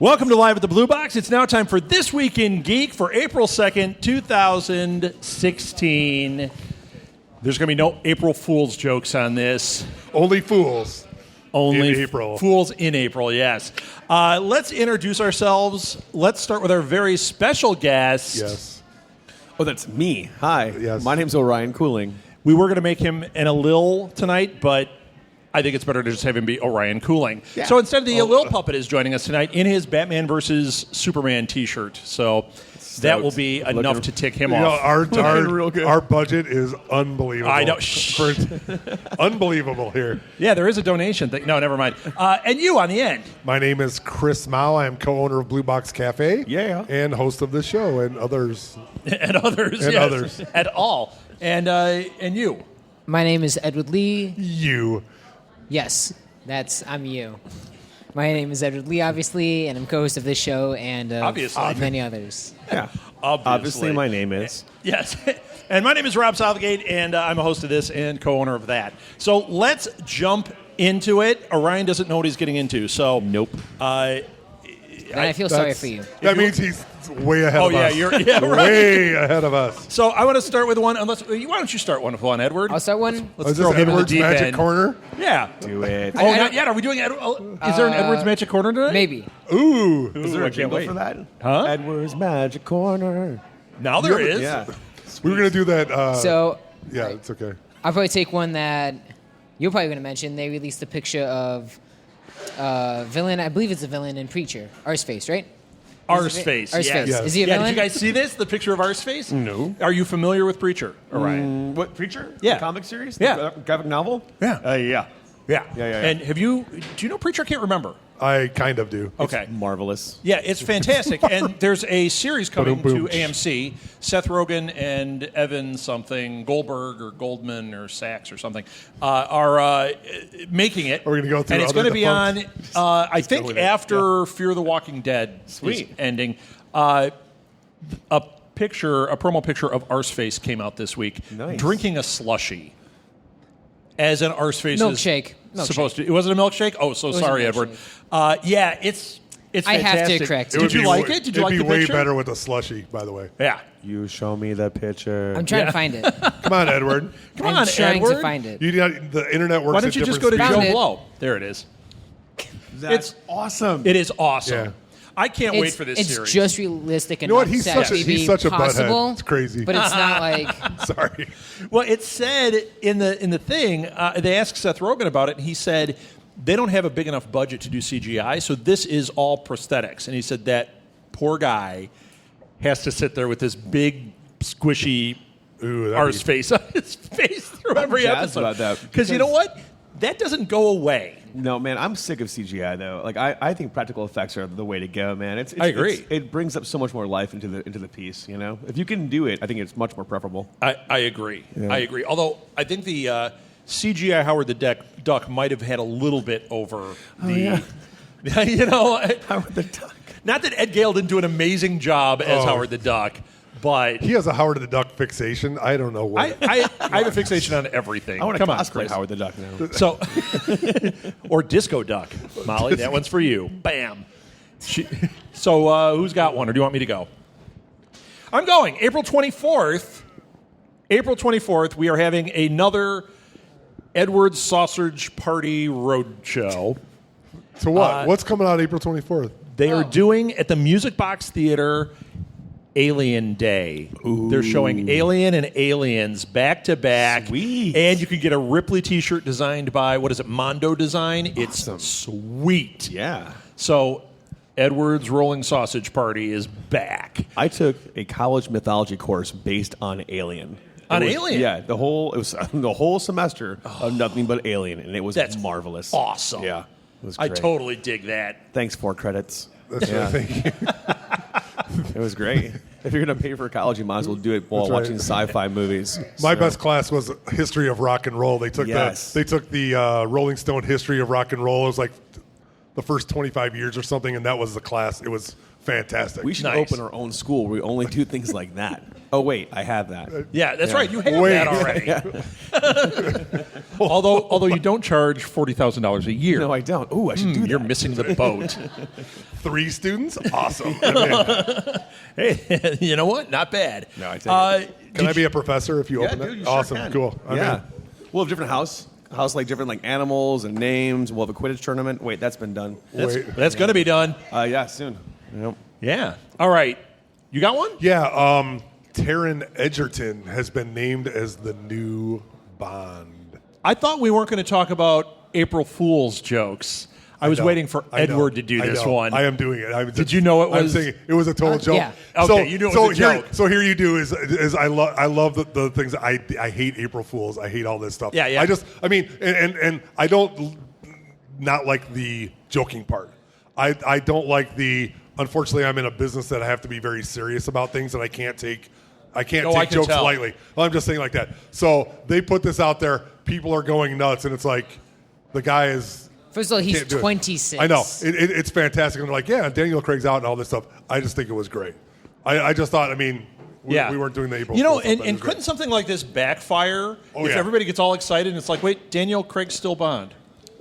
Welcome to Live at the Blue Box. It's now time for This Week in Geek for April 2nd, 2016. There's going to be no April Fool's jokes on this. Only fools. Only in April. Fools in April, yes. Let's introduce ourselves. Let's start with our very special guest. Yes. Oh, that's me. Hi. Yes. My name's Orion Cooling. We were going to make him an Alil tonight, but I think it's better to just have him be Orion Cooling. Yeah. So instead, the Alil puppet is joining us tonight in his Batman versus Superman T-shirt. So that will be enough to tick him off. Our budget is unbelievable. I know. Unbelievable here. Yeah, there is a donation thing. No, never mind. And you on the end. My name is Chris Mao. I am co-owner of Blue Box Cafe. Yeah. And host of the show and others. And others. And yes. others. At all. And you. My name is Edward Lee. You. Yes, I'm you. My name is Edward Lee, obviously, and I'm co-host of this show and Obviously. many others. Yeah. Obviously my name is. Yes. And my name is Rob Southgate, and I'm a host of this and co-owner of that. So let's jump into it. Orion doesn't know what he's getting into, so Nope. And I feel sorry for you. That means he's way ahead of us. Right. Way ahead of us. So I want to start with one. Why don't you start one with one, Edward? I'll start one. Let's Is throw this him in the Edward's deep Magic end. Corner? Yeah. Do it. Oh, not yet. Are we doing? Is there an Edward's Magic Corner tonight? Maybe. Ooh. Is there I a can't jingle wait. for that? Huh? Edward's Magic Corner. Now there is. Yeah. We were going to do that. So yeah, it's okay. I'll probably take one that you're probably going to mention. They released a picture of villain. I believe it's a villain in Preacher. Arseface, right? Arseface. Arseface. Yes. Yes. Is he a Yeah. villain? Did you guys see this? The picture of Arseface? No. Are you familiar with Preacher, Orion? What, Preacher? Yeah. The comic series? Yeah. The graphic novel? Yeah. Yeah. Yeah. Yeah. And do you know Preacher? I can't remember. I kind of do. Okay. Marvelous. Yeah, it's fantastic. And there's a series coming to Ba-dum-boom. AMC. Seth Rogen and Evan something, Goldberg or Goldman or Sachs or something, are making it. Are we gonna go through And it's other going to be on, defunct? I think, with it. after Fear the Walking Dead is Sweet. ending. A promo picture of Arseface came out this week. Nice. Drinking a slushie. As an Arseface Milkshake. is supposed to. Was it a milkshake? Oh, so was a sorry, milkshake. Edward. Yeah, it's I have to fantastic. correct Did you like it? Did you like the It'd be way picture? better with a slushie, by the way. Yeah. You show me the picture. I'm trying to find it. Come on, Edward. Come I'm on, trying Edward. to find it. You got, the internet works Why don't at you just different go to speeds. Found Joe it. Blow? There it is. That's awesome. It is awesome. Yeah. I can't wait for this it's series. just realistic You know what? enough He's to such a, actually he's be such a possible. butthead. It's crazy. But it's not like Sorry. Well, it said in the thing, they asked Seth Rogen about it, and he said they don't have a big enough budget to do CGI, so this is all prosthetics. And he said that poor guy has to sit there with this big, squishy Ooh, that'd arse be- face on his face through every jazzed episode. about that, Because you know what? That doesn't go away. No, man, I'm sick of CGI though. Like I think practical effects are the way to go, man. I agree. It brings up so much more life into the piece. You know, if you can do it, I think it's much more preferable. I agree. I agree. Although I think the CGI Howard the Duck might have had a little bit over the. You know, Howard the Duck. Not that Ed Gale didn't do an amazing job as Howard the Duck, but He has a Howard the Duck fixation. I don't know what. I have a fixation on everything. I want to Come on, cosplay Chris. Howard the Duck now. So, or Disco Duck, Molly. That one's for you. Bam. So, who's got one, or do you want me to go? I'm going. April 24th. April 24th. We are having another Edwards Sausage Party Roadshow. So what? What's coming out April 24th? They are doing at the Music Box Theater Alien Day. They're showing Alien and Aliens back to back. Sweet. And you can get a Ripley t-shirt designed by, what is it, Mondo Design. It's sweet. Yeah. So Edwards Rolling Sausage Party is back. I took a college mythology course based on Alien. On It was- Alien? Yeah, it was the whole semester of nothing but Alien, and it was That's marvelous. awesome. Yeah, it was I great. totally dig that. Thanks for credits. That's what I think. It was great. If you're gonna pay for college, you might as well do it while That's right. watching sci-fi movies. My So- best class was history of rock and roll. They took Yes. the Rolling Stone history of rock and roll. It was like the first 25 years or something, and that was the class. It was fantastic. We should Nice. open our own school where we only do things like that. Oh, wait, I have that. Yeah, that's right. You have Wait. that already. although you don't charge $40,000 a year. No, I don't. Ooh, I should do that. You're missing the boat. 3 students? Awesome. Hey, you know what? Not bad. No, I take it. Can I be a professor if you Yeah, open dude, it? you sure Awesome. can. Cool. I'm Yeah. in. We'll have different house like different like animals and names. We'll have a Quidditch tournament. Wait, that's been done. Wait. That's going to be done. Yeah, soon. Yep. Yeah. All right. You got one? Yeah, Taron Egerton has been named as the new Bond. I thought we weren't going to talk about April Fool's jokes. I was know. waiting for I know. Edward to do I this know. one. I am doing it. Did you know it I'm was- saying it was a total joke. yeah. Okay, you knew it was a joke. So here you do is I love the things that I hate April Fools. I hate all this stuff. Yeah, yeah. I mean and I don't not like the joking part. I don't like the. Unfortunately, I'm in a business that I have to be very serious about things that I can't take. I can't Oh, I take can jokes tell. lightly. Well, I'm just saying like that. So they put this out there. People are going nuts, and it's like the guy is. First of all, he's Can't do it. 26. I know. It's fantastic. And they're like, yeah, Daniel Craig's out and all this stuff. I just think it was great. I just thought, I mean, we weren't doing the April You know, Fool's stuff. and It was couldn't great. something like this backfire Oh, if yeah. everybody gets all excited and it's like, wait, Daniel Craig's still Bond?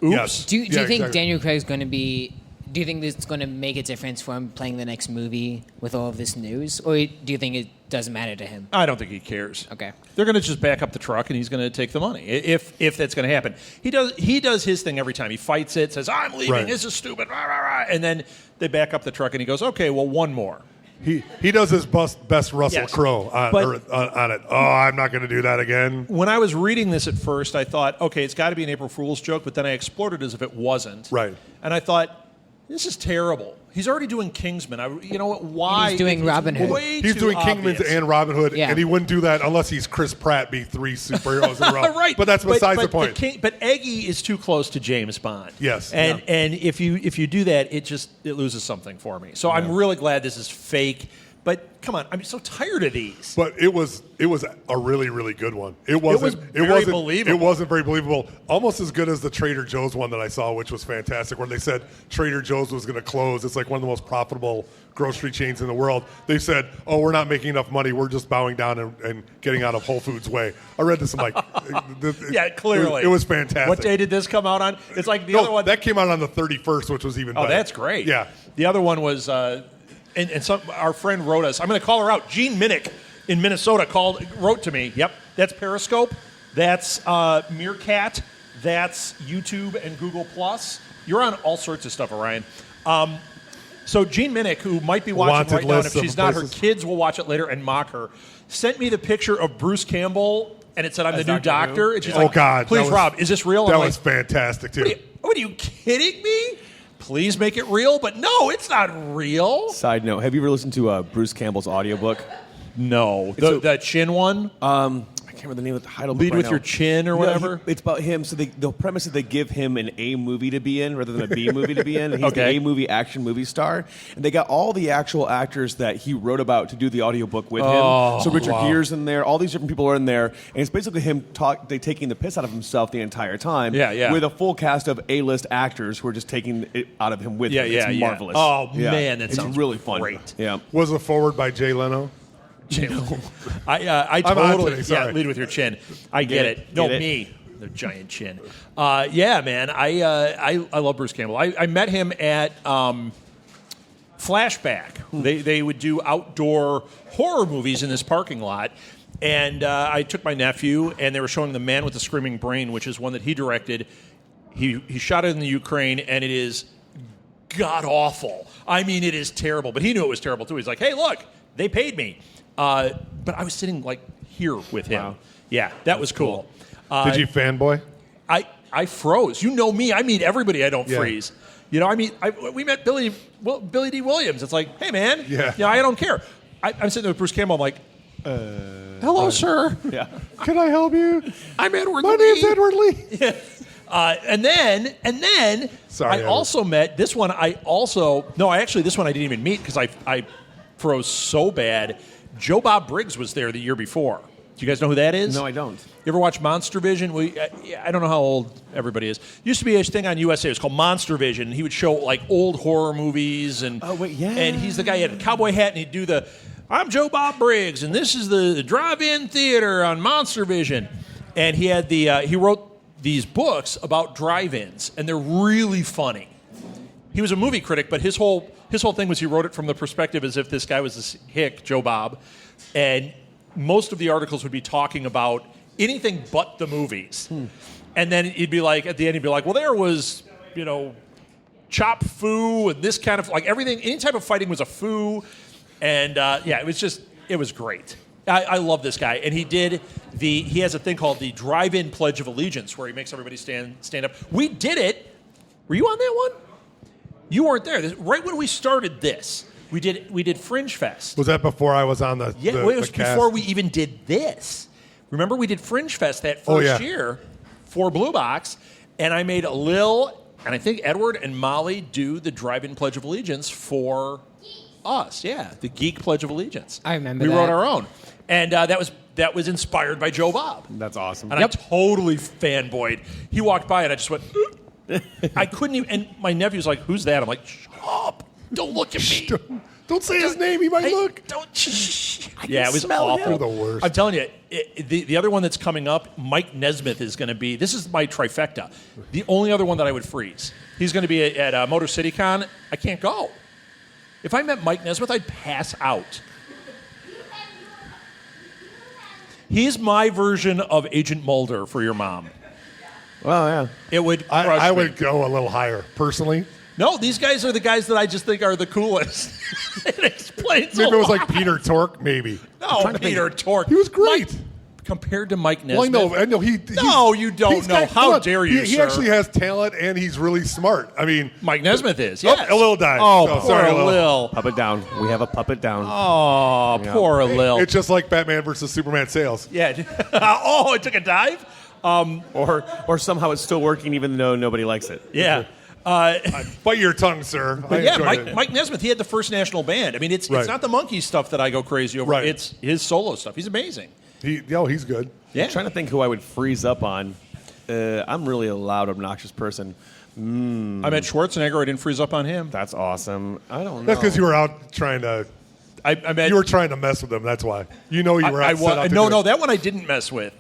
Oops. Yes. Do you Yeah, think exactly. Daniel Craig's going to be? Do you think this is going to make a difference for him playing the next movie with all of this news, or do you think it doesn't matter to him? I don't think he cares. Okay. They're going to just back up the truck and he's going to take the money if that's going to happen. He does his thing every time. He fights it, says, I'm leaving, Right. this is stupid, rah, rah, rah. And then they back up the truck and he goes, okay, well, one more. He does his best Russell Yes. Crowe on it. Oh, I'm not going to do that again. When I was reading this at first, I thought, okay, it's got to be an April Fool's joke, but then I explored it as if it wasn't. Right. And I thought, this is terrible. He's already doing Kingsman. You know what? Why? He's doing It's Robin Hood. way He's too doing obvious. Kingman's and Robin Hood, Yeah. and he wouldn't do that unless he's Chris Pratt, be 3 superheroes in a row. Right, But that's besides the point. But Eggy is too close to James Bond. Yes. and Yeah. and if you do that, it loses something for me. So I'm really glad this is fake. But come on, I'm so tired of these. But it was a really, really good one. It wasn't very believable. It wasn't very believable. Almost as good as the Trader Joe's one that I saw, which was fantastic, where they said Trader Joe's was going to close. It's like one of the most profitable grocery chains in the world. They said, "Oh, we're not making enough money. We're just bowing down and getting out of Whole Foods way." I read this. I'm like, Yeah, clearly it was fantastic. What day did this come out on? It's like the other one. that came out on the 31st, which was even Oh, better. that's great. Yeah. The other one was, and our friend wrote us. I'm going to call her out. Gene Minnick in Minnesota wrote to me. Yep, that's Periscope. That's Meerkat. That's YouTube and Google Plus. You're on all sorts of stuff, Orion. So Gene Minnick, who might be watching Wanted right now, and if list of she's not, her places. kids will watch it later and mock her, sent me the picture of Bruce Campbell, and it said, I'm As the new Doctor doctor. Who? And she's Oh, like, God. please, that was- Rob, is this real? That I'm was like, fantastic, too. what are you kidding me? Please make it real. But no, it's not real. Side note: have you ever listened to Bruce Campbell's audiobook? No. a- The chin one? I can't remember the name of the title. Lead right with now. your chin or No, whatever? it's about him. So the premise is they give him an A movie to be in rather than a B movie to be in. And he's Okay. the A movie action movie star. And they got all the actual actors that he wrote about to do the audiobook with him. So Richard Gere's in there. All these different people are in there. And it's basically him taking the piss out of himself the entire time. Yeah, yeah. With a full cast of A-list actors who are just taking it out of him with Yeah, him. yeah, It's yeah. marvelous. Oh, Yeah. man, that it's sounds really fun. great. Yeah. Was it forward by Jay Leno? I I'm on totally, today, sorry. lead with your chin. I get it. No, Get it? me. The giant chin. Yeah, man. I love Bruce Campbell. I met him at Flashback. They would do outdoor horror movies in this parking lot. And I took my nephew, and they were showing The Man with the Screaming Brain, which is one that he directed. He shot it in the Ukraine, and it is god-awful. I mean, it is terrible. But he knew it was terrible, too. He's like, hey, look, they paid me. But I was sitting, like, here with him. Wow. Yeah, that was cool. Did you fanboy? I froze. You know me. I meet everybody. I don't Yeah. freeze. You know, we met Billy D. Williams. It's like, hey, man. Yeah. I don't care. I'm sitting there with Bruce Campbell. I'm like, hello, sir. Yeah. Can I help you? I'm Edward My Lee. name's Edward Lee. And then Sorry, I Edward. also met this one. This one I didn't even meet because I froze so bad. Joe Bob Briggs was there the year before. Do you guys know who that is? No, I don't. You ever watch Monster Vision? I don't know how old everybody is. Used to be a thing on USA. It was called Monster Vision. He would show like old horror movies, and and he's the guy. He had a cowboy hat, and he'd do the "I'm Joe Bob Briggs, and this is the drive-in theater on Monster Vision." And he had he wrote these books about drive-ins, and they're really funny. He was a movie critic, but his whole thing was he wrote it from the perspective as if this guy was this hick, Joe Bob, and most of the articles would be talking about anything but the movies. And then he'd be like, at the end, he'd be like, well, there was, chop foo and this kind of, like everything, any type of fighting was a foo. And it was great. I love this guy. And he has a thing called the Drive-In Pledge of Allegiance where he makes everybody stand up. We did it. Were you on that one? You weren't there. Right when we started this, we did Fringe Fest. Was that before I was on the Yeah, the, it was the cast? before we even did this. Remember, we did Fringe Fest that first year for Blue Box, and I made Lil, and I think Edward and Molly do the Drive-In Pledge of Allegiance for us. Yeah, the Geek Pledge of Allegiance. I remember we that. wrote our own, and that was inspired by Joe Bob. That's awesome. And I totally fanboyed. He walked by, and I just went. I couldn't even. And my nephew's like, "Who's that?" I'm like, "Shut up! Don't look at me." Don't say his name. He might look. Don't. Yeah, it was awful. They're the worst. I'm telling you, the other one that's coming up, Mike Nesmith is going to be. This is my trifecta. The only other one that I would freeze. He's going to be at Motor City Con. I can't go. If I met Mike Nesmith, I'd pass out. He's my version of Agent Mulder for your mom. Well, yeah. It would. I me. would go a little higher personally. No, these guys are the guys that I just think are the coolest. It explains Maybe a it was lot. like Peter Tork. Maybe. No, Peter Tork. He was great. Compared to Mike Nesmith. Well, I know. No, you don't know. How dare you, He sir. actually has talent, and he's really smart. I mean, Mike Nesmith is, yes. a little died. Oh, So, poor sorry, Lil. Puppet down. We have a puppet down. Oh, poor Lil. It's just like Batman versus Superman sales. Yeah. Oh, it took a dive? Or somehow it's still working even though nobody likes it. Yeah. Bite your tongue, sir. But yeah, enjoyed it. Mike Nesmith, he had the first national band. I mean, it's not the Monkey stuff that I go crazy over. Right. It's his solo stuff. He's amazing. He's good. Yeah. I'm trying to think who I would freeze up on. I'm really a loud, obnoxious person. I met Schwarzenegger. I didn't freeze up on him. That's awesome. I don't know. That's because you were out trying to. I met. You were trying to mess with him. That's why. You know you were. I out set out to no, do it. that one I didn't mess with.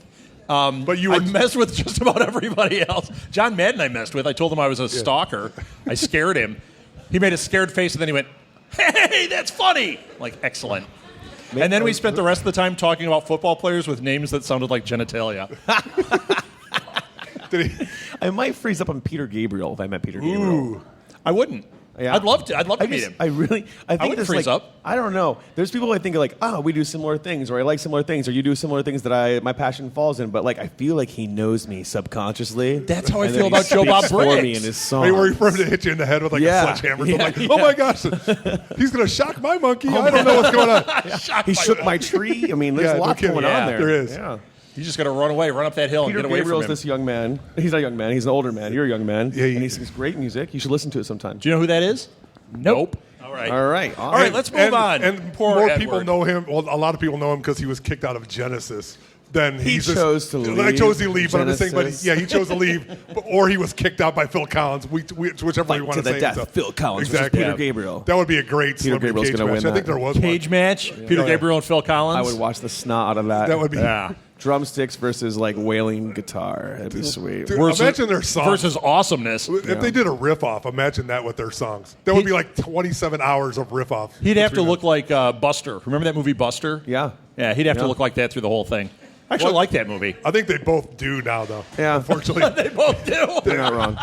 But you were. I messed with just about everybody else. John Madden I messed with. I told him I was a stalker. I scared him. He made a scared face, and then he went, "Hey, that's funny!" Like, excellent. And then we spent the rest of the time talking about football players with names that sounded like genitalia. Did he? I might freeze up on Peter Gabriel if I met Peter Gabriel. Ooh. I wouldn't. Yeah. I'd love to. I'd love to meet him. I think wouldn't there's freeze like, up. I don't know. There's people I think are like, we do similar things, or I like similar things, or you do similar things that my passion falls in. But like, I feel like he knows me subconsciously. That's how I And feel then he about Joe Bob speaks for me Briggs. in his song. Are you worried for him to hit you in the head with like Yeah. a sledgehammer? Yeah, Like, yeah. oh my gosh, he's going to shock my monkey. I don't know what's going on. He shook my tree. I mean, there's Yeah, a no lot kidding. going Yeah, on there. there is. Yeah. You just got to run away, run up that hill, Peter and get away Gabriel's from him. this young man. He's not a young man. He's an older man. You're a young man. Yeah, and he sings great music. You should listen to it sometime. Do you know who that is? Nope. All right. All right. All right, let's move on. And Poor more Edward. people know him. Well, a lot of people know him because he was kicked out of Genesis. Then He he's chose to leave I chose to leave, but I'm just saying. But Genesis. yeah, he chose to leave, or he was kicked out by Phil Collins. Whichever Fight you want to the say. death. So- Phil Collins exactly. versus Peter Gabriel. That would be a great Peter celebrity Gabriel's cage gonna match. win I think that. there was Cage one. match, Peter Oh, yeah. Gabriel and Phil Collins. I would watch the snot out of that. That would be. Yeah. Drumsticks versus like wailing guitar. That'd be sweet. Dude, Versus- imagine their songs. versus awesomeness. If they did a riff off, imagine that with their songs. That would be like 27 hours of riff off. He'd have to look like Buster. Remember that movie Buster? Yeah. Yeah, he'd have to Yeah. look like that through the whole thing. I actually like that movie. I think they both do now, though. Yeah. Unfortunately. They both do. You're not wrong.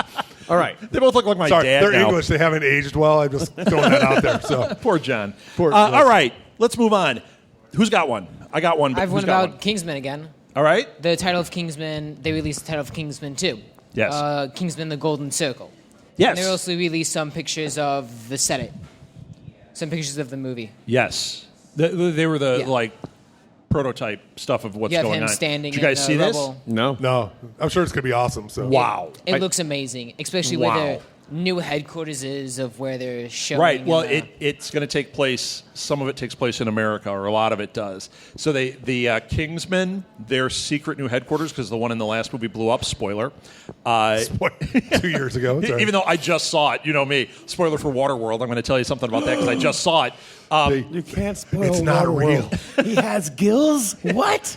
All right. They both look like my Sorry, dad they're now. English. They haven't aged well. I'm just throwing that out there. So Poor John. Poor- All right, let's move on. Who's got one? I got one. But I have who's one got about Kingsman again. All right. The title of Kingsman, they released the title of Kingsman 2. Yes. Kingsman the Golden Circle. Yes. And they also released some pictures of the Senate. Some pictures of the movie. Yes. They were the Yeah. prototype stuff of what's You have going him on. standing Did you guys in see the this? rubble. No. no, I'm sure it's gonna be awesome. So Wow. It looks amazing, especially Wow. where new headquarters is of where they're showing. Right. Well, in the- it's going to take place. Some of it takes place in America, or a lot of it does. So the Kingsmen, their secret new headquarters, because the one in the last movie blew up. Spoiler. 2 years ago. Sorry. Even though I just saw it, you know me. Spoiler for Waterworld. I'm going to tell you something about that because I just saw it. You can't spoil It's not real. He has gills? What?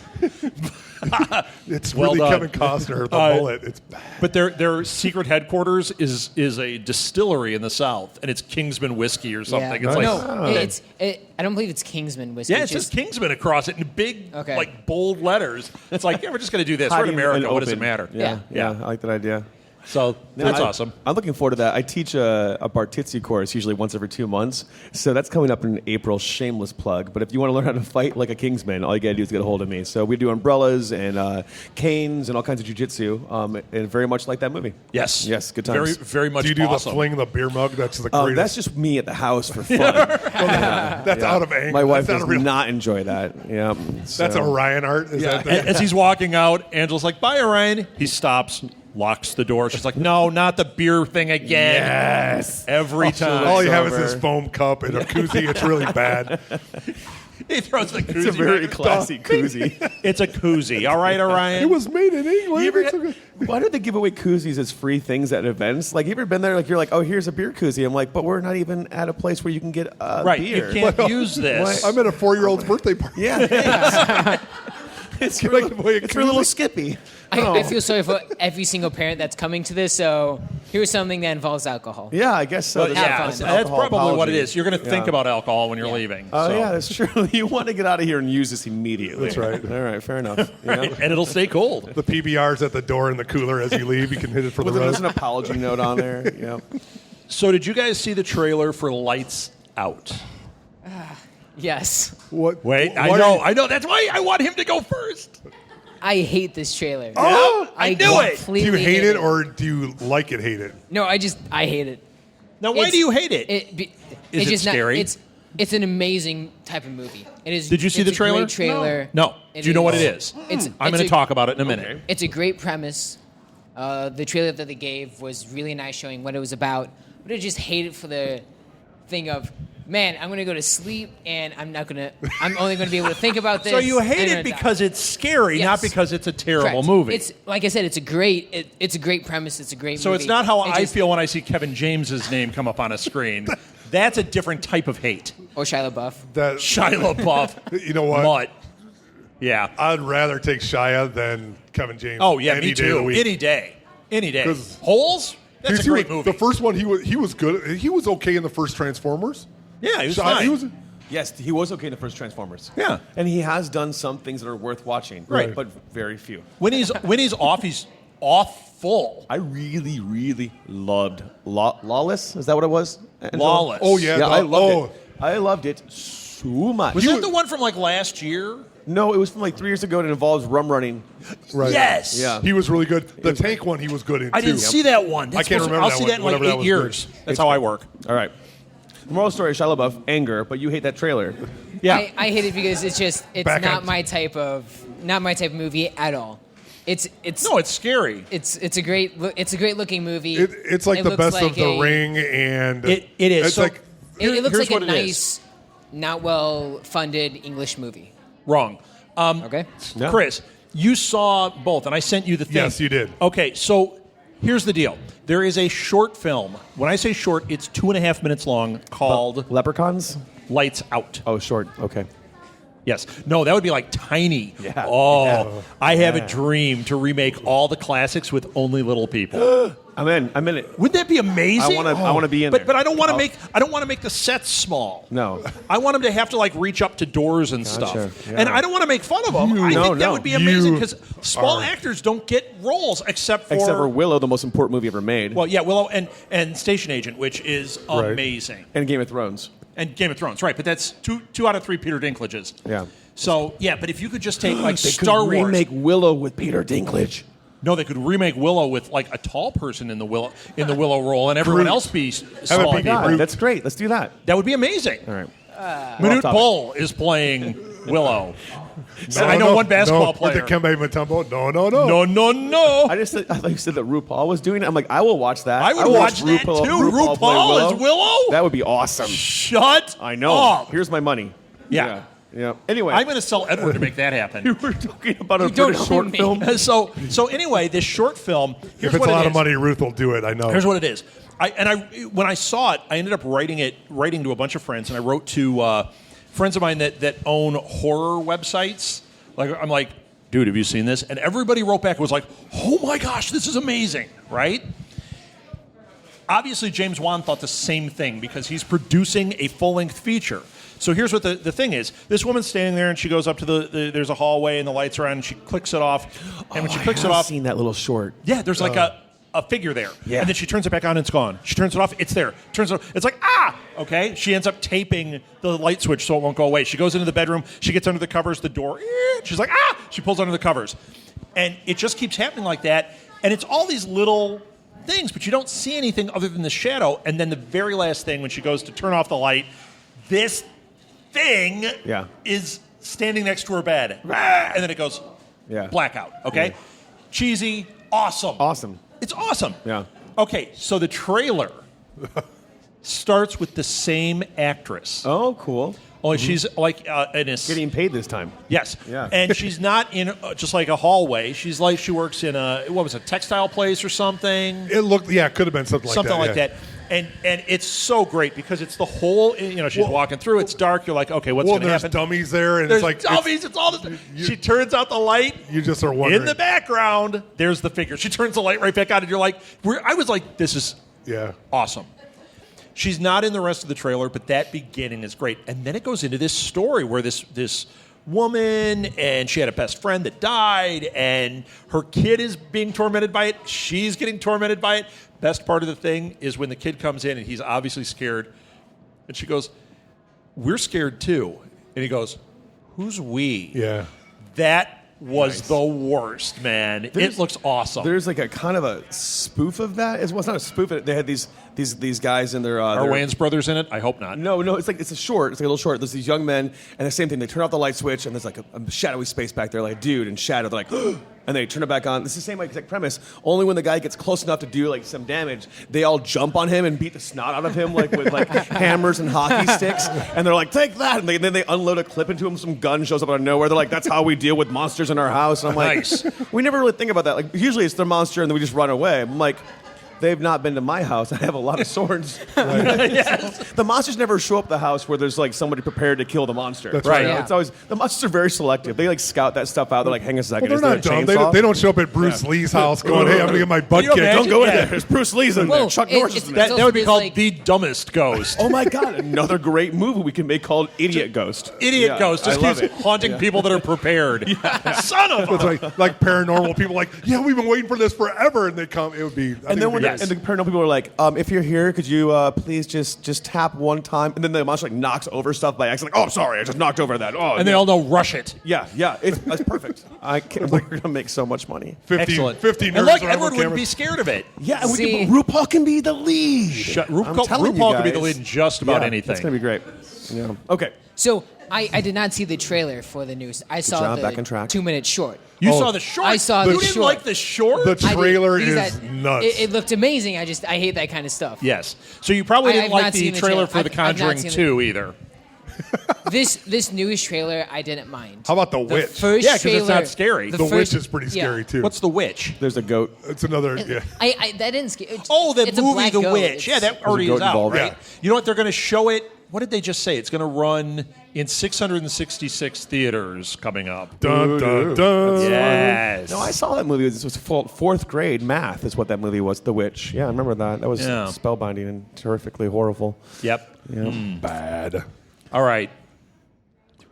It's Well really done. Kevin Costner, the mullet. It's bad. But their secret headquarters is a distillery in the South, and it's Kingsman whiskey or something. Yeah. It's like no, I don't believe it's Kingsman whiskey. yeah, it says Kingsman across it in big, Okay. like bold letters. It's like, yeah, we're just going to do this. We're in Hiding America. and What does it open. matter? Yeah, Yeah. I like that idea. So that's I- awesome. I'm looking forward to that. I teach a Bartitsi course usually once every 2 months, so that's coming up in April. Shameless plug. But if you want to learn how to fight like a Kingsman, all you gotta do is get a hold of me. So we do umbrellas and canes and all kinds of jujitsu, and very much like that movie. Yes. Yes, good times. Very, very much Do you do awesome. the fling the beer mug? That's the Oh, greatest. that's just me at the house for fun. That's out of anger. My wife that's does not real. not enjoy that. Yeah, That's so- Orion art. Is that the, As he's walking out, Angela's like, bye, Orion. He stops, locks the door. She's like, no, not the beer thing again. Yes. Every time. all you have is over. this foam cup and a koozie. It's really bad. He throws the koozie. It's a very back. classy koozie. It's a koozie. All right, Orion. It was made in England. You ever It's okay. Why do they give away koozies as free things at events? Like, you ever been there? Like, you're like, oh, here's a beer koozie. I'm like, but we're not even at a place where you can get right. beer. You can't use this. I'm at a 4-year-old's birthday party. Yeah, thanks. it's for, Give away a it's for a little koozie. Skippy. I feel sorry for every single parent that's coming to this. So here's something that involves alcohol. Yeah, I guess so. But There's yeah, fun. there's that's alcohol probably what it apology. is. You're going to think Yeah. about alcohol when you're leaving. Oh, so. yeah, that's true. You want to get out of here and use this immediately. That's right. All right, fair enough. Yeah. And it'll stay cold. The PBR's at the door in the cooler as you leave. You can hit it for With the there's rest. an apology note on there. Yeah. So did you guys see the trailer for Lights Out? Yes, What? Wait, what I know. That's why I want him to go first. I hate this trailer. Oh, I knew it. Do completely you hate it or do you like it, hate it? No, I hate it. Now, why It's- do you hate it? Is Is it just scary? It's an amazing type of movie. It is. Did you see it's the trailer? A great trailer. No. It Do you know what it is? It's. I'm it's going to a- talk about it in a minute. It's a great premise. The trailer that they gave was really nice, showing what it was about. But I just hate it for the thing of, man, I'm gonna go to sleep and I'm only gonna be able to think about this. So you hate and it I'm gonna die. because it's scary, Yes. not because it's a terrible Correct. movie. It's like I said, it's a great premise. It's a great So movie. it's not how It I just- feel when I see Kevin James's name come up on a screen. That's a different type of hate. Or Shia LaBeouf. That Shia LaBeouf. You know what? Mutt. Yeah. I'd rather take Shia than Kevin James. Oh, yeah, any me day of the too. week. Any day. Any day. 'Cause- Holes? That's Because a great he was- movie. The first one, he was good. He was okay in the first Transformers. yeah, he was Shia- fine. He was. Yes, he was okay in the first Transformers. Yeah. And he has done some things that are worth watching. Right. But very few. When he's off, he's awful. I really, really loved Lawless. Is that what it was? Angela? Lawless. Oh yeah, I loved oh, it. I loved it so much. Was that the one from like last year? No, it was from like 3 years ago, and it involves rum running. right. Yes. Yeah. He was really good. The tank one, he was good in I too. didn't see that one. I can't remember I'll that see one, that in like whatever that 8 was years. good. That's how I work. All right. The moral story: Shia LaBeouf, anger, but you hate that trailer. Yeah. I hate it because it's Back not on- my type of movie at all. It's No, it's scary. it's a great looking movie. It's like It the looks best like of The a- Ring, and It is. It's So- like It looks Here's like a what it is. nice, not well funded English movie. Wrong. Okay. Yeah. Chris, you saw both, and I sent you the thing. Yes, you did. Okay, so here's the deal. There is a short film. When I say short, it's 2.5 minutes long, called Leprechauns? Lights Out. Oh, short. Okay. Yes. No, that would be like tiny. Yeah. Oh, Yeah. I have a dream to remake all the classics with only little people. I'm in it. Wouldn't that be amazing? I wanna be in but, there. But I don't want to Oh. make the sets small. No. I want them to have to like reach up to doors and Gotcha. stuff. Yeah. And I don't want to make fun of them. I No, think that no. would be amazing You because small are- actors don't get roles except for Except for Willow, the most important movie ever made. well, yeah, Willow and Station Agent, which is Right. amazing. And Game of Thrones. And Game of Thrones, right? But that's two out of 3 Peter Dinklages. Yeah. So yeah, but if you could just take like They Star could Wars, remake Willow with Peter Dinklage. no, they could remake Willow with like a tall person in the Willow role, and everyone Groot. else be Have it small be people. Groot. That's great. Let's do that. That would be amazing. All right. Manute topic. Bol is playing Willow. No, I know no, one basketball no. player. With the Kembe Mutombo. No. No. I thought you said that RuPaul was doing it. I'm like, I will watch that. I would watch that too. RuPaul play RuPaul is Willow? That would be awesome. Shut I know. up. Here's my money. Yeah. Yeah. Anyway, I'm going to sell Edward to make that happen. we're talking about a don't British own short me. film. So anyway, this short film, here's If it's what a lot it of is. money, Ruth will do it. I know. Here's what it is. When I saw it, I ended up writing to a bunch of friends, and I wrote to friends of mine that own horror websites. Like I'm like, dude, have you seen this? And everybody wrote back and was like, oh my gosh, this is amazing, right? Obviously, James Wan thought the same thing because he's producing a full-length feature. So here's what the thing is. This woman's standing there, and she goes up to there's a hallway, and the lights are on, and she clicks it off. And when she clicks it off, seen that little short. yeah, there's like a figure there. Yeah. And then she turns it back on and it's gone. She turns it off, it's there. Turns it off, it's like, ah! Okay. She ends up taping the light switch so it won't go away. She goes into the bedroom, she gets under the covers, the door, she's like, ah! She pulls under the covers. And it just keeps happening like that. And it's all these little things, but you don't see anything other than the shadow. And then the very last thing, when she goes to turn off the light, this thing is standing next to her bed. And then it goes blackout. Okay? Yeah. Cheesy, awesome. It's awesome. Yeah. Okay, so the trailer starts with the same actress. Oh, cool. Only she's like in a Getting paid this time. yes, Yeah. and she's not in just like a hallway. She's like she works in a textile place or something. It looked, it could have been something like that. And it's so great because it's the whole. She's walking through. It's dark. You're like, okay, what's going to there's happen? dummies there, and There's it's like dummies. It's all this. She turns out the light. You just are wondering. In the background, there's the figure. She turns the light right back on, and you're like, I was like, this is awesome. She's not in the rest of the trailer, but that beginning is great. And then it goes into this story where this woman, and she had a best friend that died, and her kid is being tormented by it. She's getting tormented by it. Best part of the thing is when the kid comes in, and he's obviously scared. And she goes, we're scared too. And he goes, who's we? Yeah. That was the worst, man. It looks awesome. There's like a kind of a spoof of that. Well, it's not a spoof. They had these guys in their. Are Wayans brothers in it? I hope not. No. It's a short. It's like a little short. There's these young men, and the same thing. They turn off the light switch, and there's like a shadowy space back there, like dude and shadow. They're like, and they turn it back on. It's the same exact premise. Only when the guy gets close enough to do like some damage, they all jump on him and beat the snot out of him like with like hammers and hockey sticks. And they're like, take that! And then they unload a clip into him. Some gun shows up out of nowhere. They're like, that's how we deal with monsters in our house. And I'm like, Nice. we never really think about that. Like usually it's the monster, and then we just run away. I'm like. They've not been to my house. I have a lot of swords. Yes. The monsters never show up at the house where there's like somebody prepared to kill the monster. That's right. You know, Yeah. It's always the monsters are very selective. They like scout that stuff out. They're like, hang on a second. Well, is they're there not a dumb. chainsaw? They don't show up at Bruce Lee's house going, hey, I'm going to get my butt Can you kicked. imagine? Don't go in Yeah. there. There's Bruce Lee's in Well, there. Chuck it- Norris is it's- in there. That would be called like- The Dumbest Ghost. Oh my god! Another great movie we can make called Idiot Ghost. Idiot Yeah, Ghost just I love keeps it. haunting people that are prepared. Son of It's a... like paranormal people like, yeah, we've been waiting for this forever, and they come. It would be. And then when Yes. and the paranormal people are like, if you're here, could you please just tap one time? And then the monster like knocks over stuff by accident. Like, oh, sorry, I just knocked over that. Oh, And they all know, rush it. yeah, it's perfect. We're gonna make so much money. 50 Excellent. nerds and look, around Edward with wouldn't cameras. be scared of it. Yeah, and See- RuPaul can be the lead. RuPaul could be the lead in just about anything. It's gonna be great. Yeah. Okay. So I did not see the trailer for the news. I saw job, the back on track. 2-minute short. You saw the short? I saw You the didn't short. like the short? The I did, trailer because is nuts. It looked amazing. I hate that kind of stuff. Yes. So you probably didn't I've like not the seen the trailer trailer. for The I've not Conjuring seen 2 either. This newest trailer I didn't mind. How about The Witch? First Yeah, 'cause it's trailer- not scary. The first- Witch is pretty yeah. scary too. What's The Witch? There's a goat. It's another. Yeah. I that didn't scare. Oh, the it's a movie black The goat. Witch. Yeah, that already goat is out, involved. right? Yeah. You know what? They're going to show it. What did they just say? It's going to run in 666 theaters coming up. Dun dun dun. Yes. No, I saw that movie. This was fourth grade math. Is what that movie was. The Witch. Yeah, I remember that. That was Yeah. spellbinding and terrifically horrible. Yep. Yeah. Bad. All right.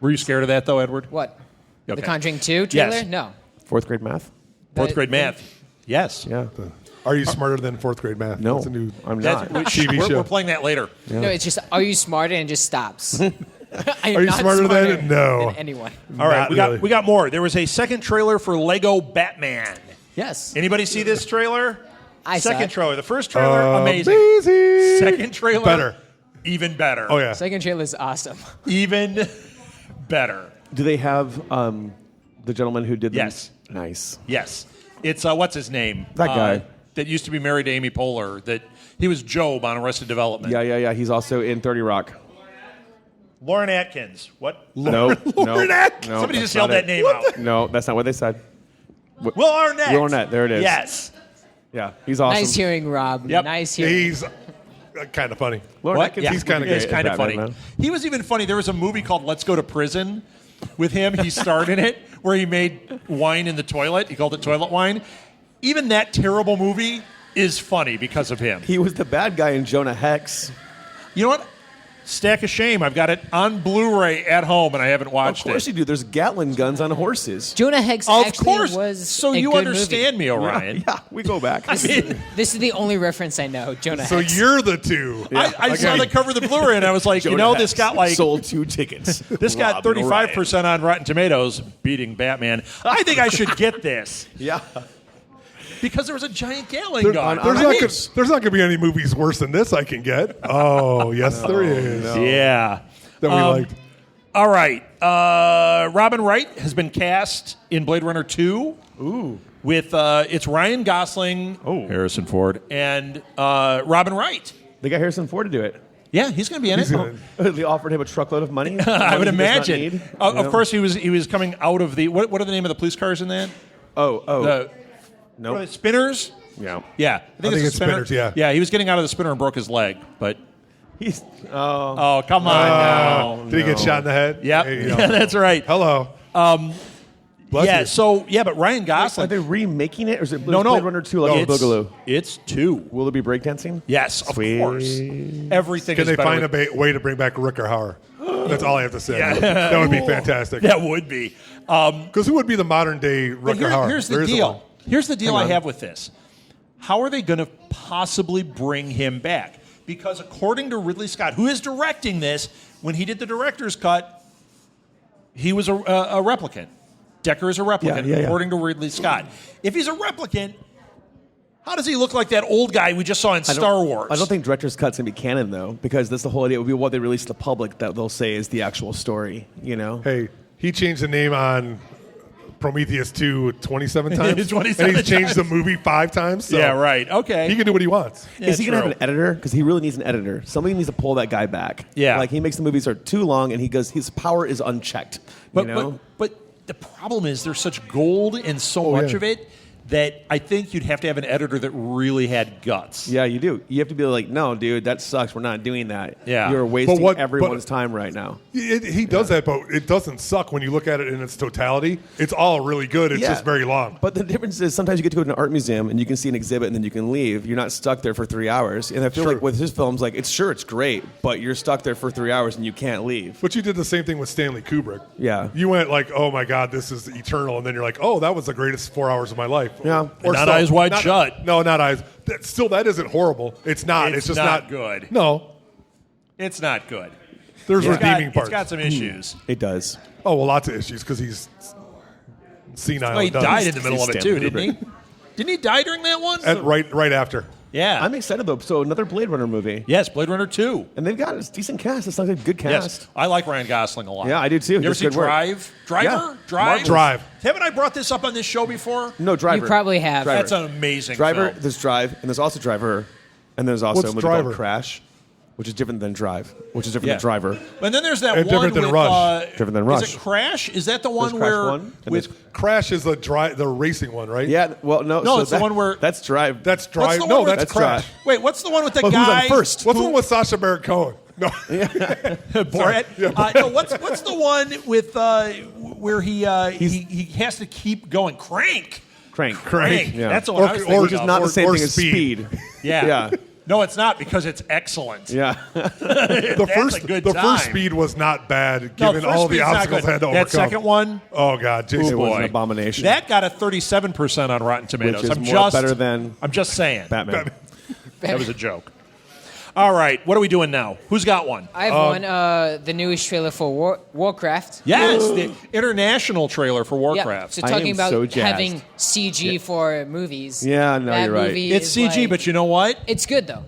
Were you scared of that, though, Edward? What? Okay. The Conjuring 2 trailer? Yes. No. Fourth grade math. Fourth grade math. Yes. Yeah. Are you smarter than fourth grade math? No, That's a new. I'm That's, not. TV we're show. playing that later. No, it's just, are you smarter and it just stops. I am Are you not smarter than it? No. than anyone. All right, Not we got more. There was a second trailer for Lego Batman. Yes. Anybody see this trailer? I saw Second it. trailer. The first trailer, amazing. Amazing. Second trailer, Better. even better. Oh yeah. Second trailer is awesome. Even better. Do they have the gentleman who did? Yes. Nice. Yes. It's what's his name? That guy. That used to be married to Amy Poehler. That he was Job on Arrested Development. Yeah. He's also in 30 Rock. Lauren Atkins. What? No. Lauren Atkins. No, Somebody that's just yelled not that it. name out. No, that's not what they said. Will Arnett. Will Arnett, there it is. Yes. Yeah, he's awesome. Nice hearing, Rob. Yep. Nice hearing. He's kind of funny. Lauren What? Atkins, Yeah. he's kind of He's great. kind as of Batman, funny. man. He was even funny. There was a movie called Let's Go to Prison with him. He starred in it where he made wine in the toilet. He called it toilet wine. Even that terrible movie is funny because of him. He was the bad guy in Jonah Hex. You know what? Stack of shame. I've got it on Blu-ray at home, and I haven't Of watched course it. you do. There's Gatling guns on horses. Jonah Hex Of actually course. was So a you good understand movie. me, Orion. Yeah, we go back. This is the only reference I know. Jonah So Hex. you're the two. I saw the cover of the Blu-ray, and I was like, Jonah this Hex got like sold 2 tickets. this got Rob and Orion. 35% on Rotten Tomatoes, beating Batman. I think I should get this Yeah. because there was a giant Gatling gun. There's not going to be any movies worse than this I can get. Oh, yes, there is. Yeah. That we liked. All right. Robin Wright has been cast in Blade Runner 2. Ooh. With it's Ryan Gosling, Harrison Ford, and Robin Wright. They got Harrison Ford to do it. Yeah, he's going to be in it. They offered him a truckload of money. I would Money he does not imagine. need. Of course, he was coming out of the what are the name of the police cars in that? Oh. The Nope. what are they, spinners. Yeah. Yeah, I think it's a spinner. spinners, yeah. Yeah, he was getting out of the spinner and broke his leg. But He's. oh, come on now. Did he get shot in the head? Yep. There you go. Yeah, that's right. Hello. Bless Yeah. you. So but Ryan Are Gosling. they remaking it, or is it No. Blade Runner 2 like it's, Boogaloo? It's 2. Will it be breakdancing? Yes, Sweet. of course. Everything. Can is they better find with- a way to bring back Rutger Hauer? That's all I have to say. That would be fantastic. That would be. Because who would be the modern day But Rutger Hauer? here's There the isn't one. deal. Here's the deal I on. have with this. How are they going to possibly bring him back? Because according to Ridley Scott, who is directing this, when he did the director's cut, he was a replicant. Decker is a replicant, Yeah. according to Ridley Scott. If he's a replicant, how does he look like that old guy we just saw in Star Wars? I don't think director's cut's gonna be canon though, because that's the whole idea. It would be what they release to the public that they'll say is the actual story. You know. Hey, he changed the name on Prometheus 2 27 times. 27 and he's changed times. the movie 5 times. So Yeah, right. Okay. He can do what he wants. Yeah, Is he gonna true. have an editor? Because he really needs an editor. Somebody needs to pull that guy back. Yeah. Like he makes the movies are too long, and he goes. His power is unchecked. But, you know. but the problem is there's such gold in so much yeah. of it that I think you'd have to have an editor that really had guts. Yeah, you do. You have to be like, no, dude, that sucks. We're not doing that. Yeah. You're wasting what- everyone's time right now. He does that, but it doesn't suck when you look at it in its totality. It's all really good. It's Yeah. just very long. But the difference is sometimes you get to go to an art museum and you can see an exhibit and then you can leave. You're not stuck there for 3 hours. And I feel True. like with his films, like it's great, but you're stuck there for 3 hours and you can't leave. But you did the same thing with Stanley Kubrick. Yeah. You went like, oh my God, this is eternal. And then you're like, oh, that was the greatest 4 hours of my life. Yeah. Or Not so- Eyes Wide not- Shut. No, not eyes. That isn't horrible. It's not. It's It's just not not good. No. It's not good. There's redeeming It's parts. got some issues. It does. Oh, well, lots of issues because he's senile. Well, he and done. died in the middle of it, too, Stanley didn't he? Didn't he die during that one? Right after. Yeah. I'm excited though. So another Blade Runner movie. Yes, Blade Runner 2. And they've got a decent cast. It's like a good cast. Yes. I like Ryan Gosling a lot. Yeah, I do too. You ever Does see good work. Drive? Driver? Yeah. Drive? Drive. Haven't I brought this up on this show before? No, Driver. You probably have. Driver. That's an amazing Driver, film. there's Drive, and there's also Driver, and there's also What's a movie Driver? called Crash, which is different than Drive, which is different Yeah. than Driver. And then there's that And one different than with Rush. Different than Is Rush. it Crash? Is that the one There's Crash where 1, and with there's- Crash is the racing one, right? Yeah, well, no. No, so it's the one where- that's Drive. That's What's Drive. the No, one where- that's That's Crash. Drive. Wait, what's the one with the But who's guy on first? What's the one with Sacha Baron Cohen? No. Borat? Yeah. No, what's the one with where he has to keep going? Crank. Crank. Yeah. That's the one I was thinking Which is of. not the same or thing as Speed. Speed. Yeah. Yeah. No, it's not because it's excellent. Yeah. The That's first a good the time. first Speed was not bad, No, given first all the Speed's not obstacles good. I had to That overcome. second one, Oh God, Jason. It was boy. an abomination. that got a 37% on Rotten Tomatoes. Which is I'm more just better than I'm just saying. Batman. That was a joke. All right, what are we doing now? Who's got one? I have one. The newest trailer for Warcraft. Yes, the international trailer for Yeah. Warcraft. So I talking am about so jazzed. having CG for movies. Yeah, no, that you're right. movie It's is CG, like- but you know what? it's good though.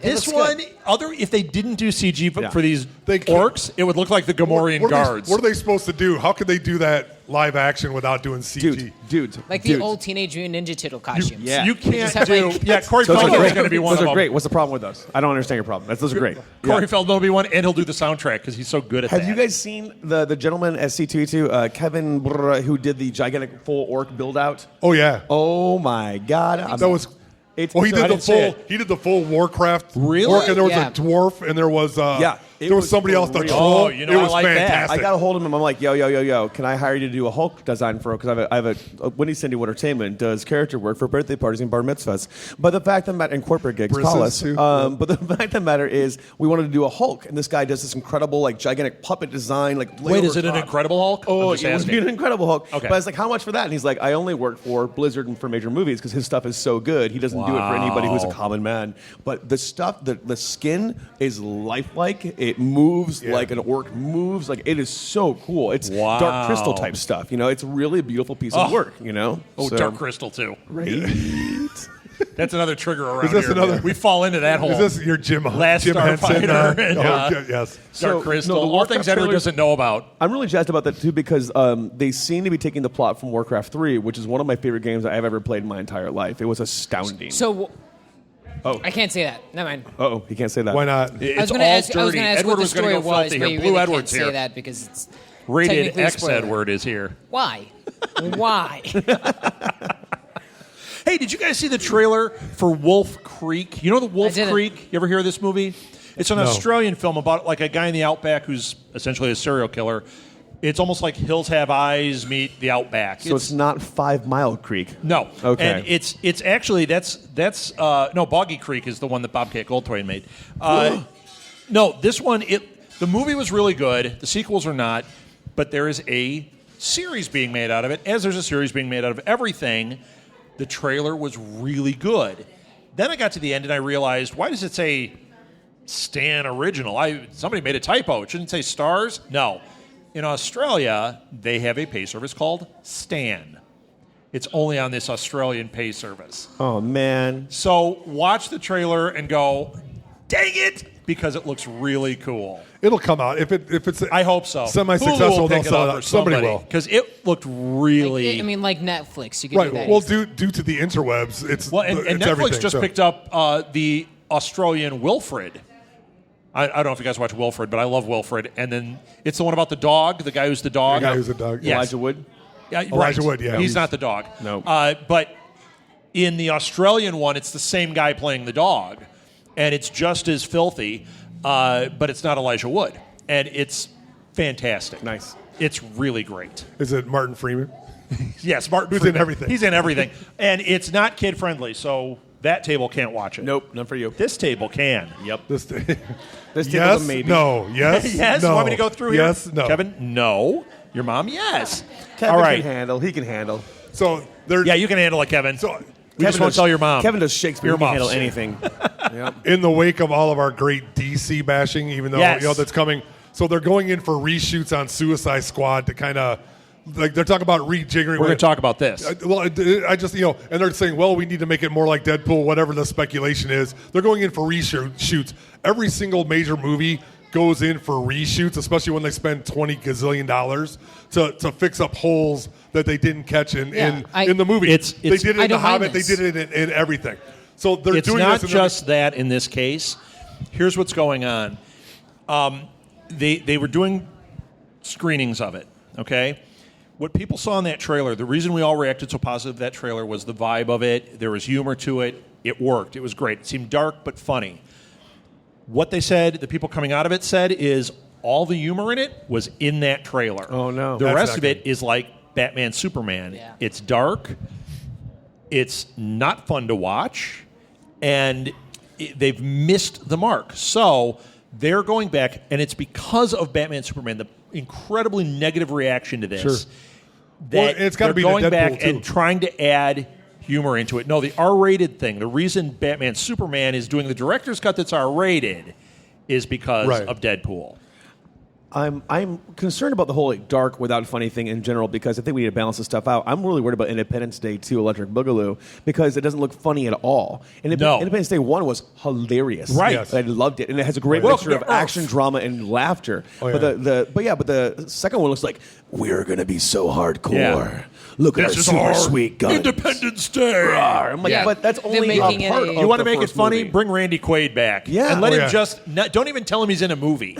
This looks one, good. if they didn't do CG Yeah. for these They can't- orcs, it would look like the Gamorrean What guards. are they supposed to do? How could they do that live action without doing CG? Dude. Like the old Teenage Mutant Ninja Turtle costumes. Yeah. You They can't just have, do. like- Yeah, Corey Those are Feldman is great. going to be one Those of are them. great. What's the problem with those? I don't understand your problem. Those are great. Corey Yeah. Feldman will be one, and he'll do the soundtrack because he's so good at that. Have you guys seen the gentleman at C2E2, Kevin, who did the gigantic full orc build out? Oh yeah, Oh my God! that was. It's, Oh, he so- did I the didn't see full. it. He did the full Warcraft. Really? Work, and there was Yeah. a dwarf, and there was Yeah, it there was was somebody else. The real. troll. Oh, you know, it I was like that. fantastic. I got a hold of him. I'm like, yo, can I hire you to do a Hulk design for? Because I have a Winnie Cindy Entertainment does character work for birthday parties and bar mitzvahs. But the fact that and corporate gigs, Brisses, call us. too. But the fact of the matter is, we wanted to do a Hulk, and this guy does this incredible, like, gigantic puppet design. Like, Wait, is it an layer Incredible Hulk? Oh, I'm it just was asking. an Incredible Hulk. Okay. But I was like, how much for that? And he's like, I only work for Blizzard and for major movies because his stuff is so good. He doesn't do it for anybody who's a common man. But the stuff, the skin is lifelike. It moves like an orc moves. Like, it is so cool. It's Wow. Dark Crystal type stuff. You know, it's really a beautiful piece of work. You know. Oh, So- Dark Crystal too. Right. That's another trigger around Is this here. another- We fall into that hole. Is this your Jim Last Jim Henson? Starfighter and, yes. Dark So, Crystal. no, the All Warcraft things Edward trailer- doesn't know about. I'm really jazzed about that too because they seem to be taking the plot from Warcraft 3, which is one of my favorite games I've ever played in my entire life. It was astounding. So, I can't say that. Never mind. Oh, he can't say that. Why not? It's I was all going to ask dirty. Edward what the was going story to go was, filthy but here. you Blue really Edward's can't here. say that because it's Rated technically a X spoiler. Edward is here. Why? Why? Hey, did you guys see the trailer for Wolf Creek? You know the Wolf didn't. Creek? You ever hear of this movie? It's an Australian film about like a guy in the outback who's essentially a serial killer. It's almost like Hills Have Eyes meet the Outback. So it's not 5 Mile Creek. No. Okay. And it's actually that's no, Boggy Creek is the one that Bobcat Goldthwait made. No, this one the movie was really good. The sequels are not, but there is a series being made out of it. As there's a series being made out of everything, the trailer was really good. Then I got to the end and I realized, why does it say Stan Original? Somebody made a typo. It shouldn't say Stars. No. In Australia, they have a pay service called Stan. It's only on this Australian pay service. Oh, man. So watch the trailer and go, dang it, because it looks really cool. It'll come out if it's. I hope so. Semi-successful, they'll sell it out. Somebody will. Because it looked really... I mean, like Netflix. You can do Right. that. Well, due to the interwebs, it's and it's Netflix everything, just so. picked up the Australian Wilfred. I don't know if you guys watch Wilfred, but I love Wilfred. And then it's the one about the dog, the guy who's the dog. The guy who's the dog. Yes. Elijah Wood? Yeah, Elijah right. Wood, yeah. He's not the dog. No. But in the Australian one, it's the same guy playing the dog. And it's just as filthy, but it's not Elijah Wood. And it's fantastic. Nice. It's really great. Is it Martin Freeman? Yes, Martin Who's Freeman. in everything. He's in everything. And it's not kid-friendly, so that table can't watch it. Nope, not for you. This table can. Yep. This This table's yes, a maybe. no, yes, Yes? no. You want me to go through here? Yes, no. Kevin? No. Your mom? Yes. Kevin All right. can handle. He can handle. So they're Yeah, you can handle it, Kevin. So we just Kevin want does- to tell your mom. Kevin does Shakespeare. Your He can mom's. handle anything. Yep. in the wake of all of our great DC bashing, even though Yes. that's coming. So they're going in for reshoots on Suicide Squad to kind of like they're talking about rejiggering. We're going to talk about this. Well, I just and they're saying, well, we need to make it more like Deadpool, whatever the speculation is. They're going in for reshoots. Every single major movie goes in for reshoots, especially when they spend $20 gazillion to fix up holes that they didn't catch in the movie. It's- they did it I in The don't mind Hobbit. They this. did it in everything. So they're It's doing not this. just that in this case. Here's what's going on. They were doing screenings of it, okay? What people saw in that trailer, the reason we all reacted so positive to that trailer was the vibe of it. There was humor to it. It worked. It was great. It seemed dark but funny. What they said, the people coming out of it said, is all the humor in it was in that trailer. Oh, no. The That's rest not of it is like Batman, Superman. Yeah. It's dark. It's not fun to watch. And they've missed the mark. So they're going back, and it's because of Batman, Superman, the incredibly negative reaction to this. Sure. That Well, it's gotta they're be the going Deadpool, back too. and trying to add humor into it. No, the R-rated thing, the reason Batman Superman is doing the director's cut that's R-rated is because Right. of Deadpool. I'm concerned about the whole dark without funny thing in general because I think we need to balance this stuff out. I'm really worried about Independence Day 2 Electric Boogaloo because it doesn't look funny at all. Independence Day 1 was hilarious. Right. Yes. I loved it. And it has a great mixture of action, drama, and laughter. Oh, yeah. But the second one looks like, we're going to be so hardcore. Yeah. Look at our super sweet guns. Independence Day. I'm like, but that's only making a part it of a- You want to the make it first funny? movie. Bring Randy Quaid back. Yeah. And let Oh, him yeah. just, don't even tell him he's in a movie.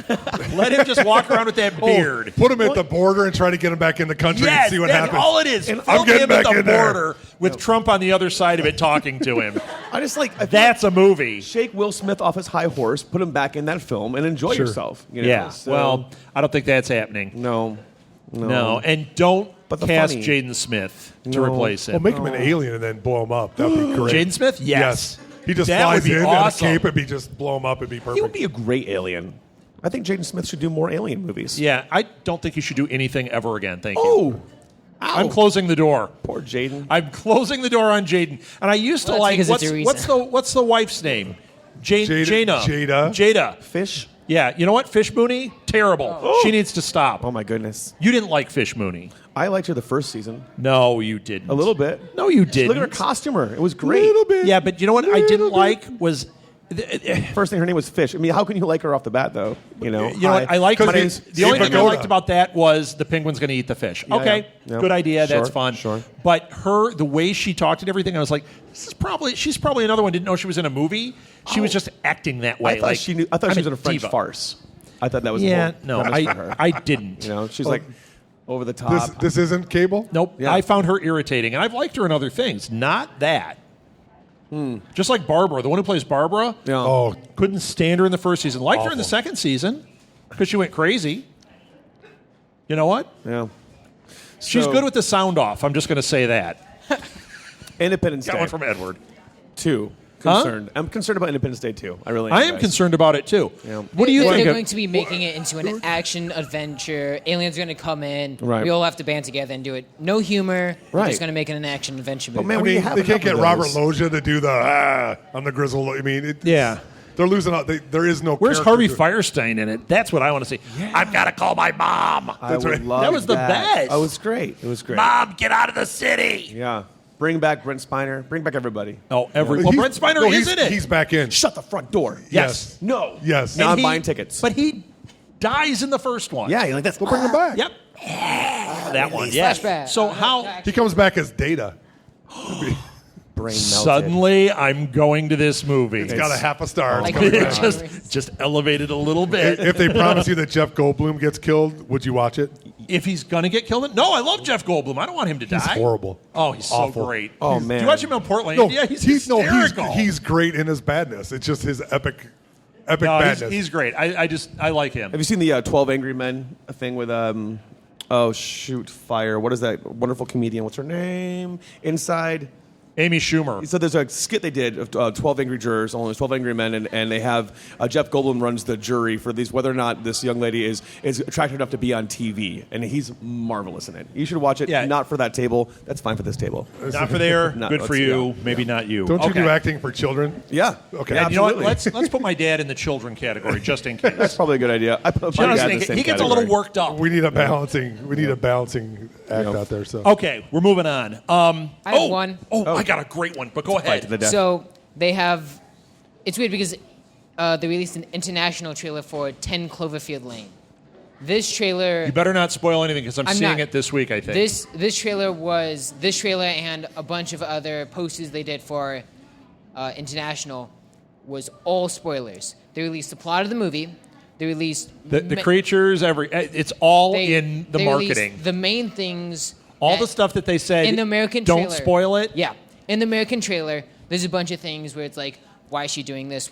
Let him just walk around with that beard. Put him at the border and try to get him back in the country and Yes, see what that's happens. all it is. And Film I'm getting him at back the in there. border with Trump on the other side of it talking to him. I just like, I feel That's a movie. shake Will Smith off his high horse, put him back in that film, and enjoy Sure. yourself. You know? Yeah. So- Well, I don't think that's happening. no. No. And don't But the cast funny- Jaden Smith to No. replace him. Well, make him an alien and then blow him up. That'd be great. Jaden Smith? Yes. He just That flies would be in awesome. and a cape and just blow him up. It'd be perfect. He would be a great alien. I think Jaden Smith should do more alien movies. Yeah, I don't think you should do anything ever again. Thank you. Oh, I'm closing the door. poor Jaden. I'm closing the door on Jaden. And I used to Well, like that's because it's a what's the wife's name? Jada. Jada. Fish. Yeah, you know what? Fish Mooney, terrible. Oh. She needs to stop. Oh my goodness. You didn't like Fish Mooney. I liked her the first season No, you didn't. a little bit. No, you didn't. Look at her costumer. It was great. Little bit. Yeah, but you know what I didn't like was. First thing, her name was Fish. I mean, how can you like her off the bat, though? You know, You know what? I liked my the name's only thing I Pagoda. liked about that was the penguin's going to eat the fish. Yeah, Okay, yeah. good idea. Sure, That's fun. sure. But the way she talked and everything, I was like, she's probably another one. Didn't know she was in a movie. She was just acting that way. I thought like, she knew. I thought I'm she was in a French diva. farce. I thought that was Yeah, the no, whole premise for her. I didn't. You know, she's like over the top. This isn't cable? Nope. Yeah. I found her irritating, and I've liked her in other things. Not that. Just like Barbara, the one who plays Barbara. Yeah. Oh, Couldn't stand her in the first season. Liked her in the Awful. second season because she went crazy. You know what? Yeah. She's So, good with the sound off. I'm just going to say that. Independence Got Day one from Edward. 2. Huh? Concerned. I'm concerned about Independence Day 2. I really. I am concerned about it too. Yeah. What do you They're think? going to be making it into an action adventure. Aliens are going to come in. Right. We all have to band together and do it. No humor. We're Right. just going to make it an action adventure movie. man, I we mean, have they a can't couple get of Robert those. Loggia to do the on the grizzle. I mean, Yeah. they're losing out. There is no. Where's character Harvey to- Firestein in it? That's what I want to see. I've got to call my mom. I would right. love That was the best. Oh, it was great. It was great. Mom, get out of the city. Yeah. Bring back Brent Spiner. Bring back everybody. Oh, well, He's- Brent Spiner no, is he's- in it. He's back in. Shut the front door. Yes. No. Yes. Now And I'm buying tickets. But he dies in the first one. yeah, you're like, that's We'll bring him back. Yep. That one. Yeah. Flashback. So how He comes back as Data. Brain melted. suddenly I'm going to this movie. It's got a half a star. It's Like- coming It back. just elevated a little bit. If they promise you that Jeff Goldblum gets killed, would you watch it? If he's gonna get killed, no. I love Jeff Goldblum. I don't want him to die. He's horrible. Oh, he's Awful. so great. Oh, Do man. you watch him on Portland? No, Yeah, he's he's hysterical. he's great in his badness. It's just his epic no, badness. he's great. I like him. Have you seen the 12 Angry Men thing with fire? What is that wonderful comedian? What's her name? Inside. Amy Schumer. So there's a skit they did of 12 Angry Jurors, only 12 Angry Men, and they have Jeff Goldblum runs the jury for these whether or not this young lady is attractive enough to be on TV, and he's marvelous in it. You should watch it. Yeah. Not for that table. That's fine for this table. Not for there. No, Good for let's- you. yeah. Maybe not you. Don't you Okay. do acting for children? Yeah. Okay. Yeah, And you know what? absolutely. Let's put my dad in the children category just in That's case. probably a good idea. I put my Just dad in in the case. same He gets a category. little worked up. We need a balancing. We need a balancing act out there. So Okay, we're moving on. I have one. Oh, I got a great one, but go Fight to ahead. the death. So they have. It's weird because they released an international trailer for 10 Cloverfield Lane. This trailer. You better not spoil anything because I'm seeing not. it this week. I think. This trailer and a bunch of other posters they did for international was all spoilers. They released the plot of the movie. They released the creatures. It's all in the they released marketing. The main things. All the stuff that they said. in the American don't trailer. spoil it. Yeah, in the American trailer, there's a bunch of things where it's like, why is she doing this?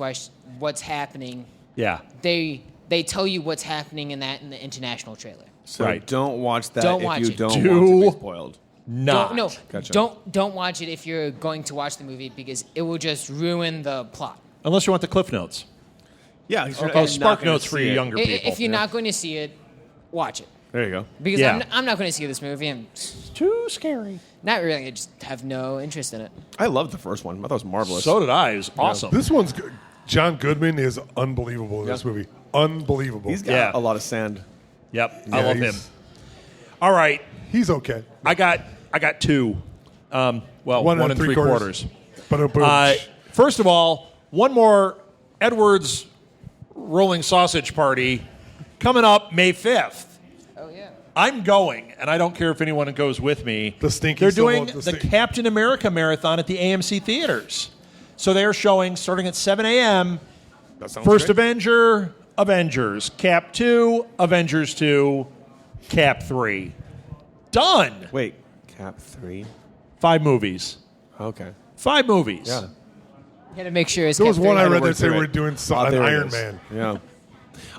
What's happening? Yeah. They tell you what's happening in the international trailer. So Right. don't watch that Don't if watch you it. don't Do- want to be spoiled. Not. Gotcha. Don't watch it if you're going to watch the movie because it will just ruin the plot. Unless you want the cliff notes. Yeah. Oh, spark notes for you younger people. If you're not going to see it, watch it. There you go. Because Yeah. I'm not going to see this movie. I'm Too scary. not really. I just have no interest in it. I loved the first one. I thought it was marvelous. So did I. It was awesome. this one's good. John Goodman is unbelievable in this movie. Unbelievable. He's got Yeah. a lot of sand. Yep, Yeah, I love him. he's- All right, He's okay. I got two. One and three quarters. Ba-da-boom. First of all, one more Edwards Rolling Sausage Party coming up May 5th. Oh yeah. I'm going, and I don't care if anyone goes with me. The stinky They're still doing won't- the the stink- Captain America Marathon at the AMC theaters. So they're showing, starting at 7 a.m., That sounds First great. Avenger, Avengers. Cap 2, Avengers 2, Cap 3. Done. Wait, Cap 3. 5 movies. Okay. 5 movies. Yeah. You had to make sure it's there was kept one I very- read that work said through we're it. doing Oh, an there it Iron is. Man. Yeah.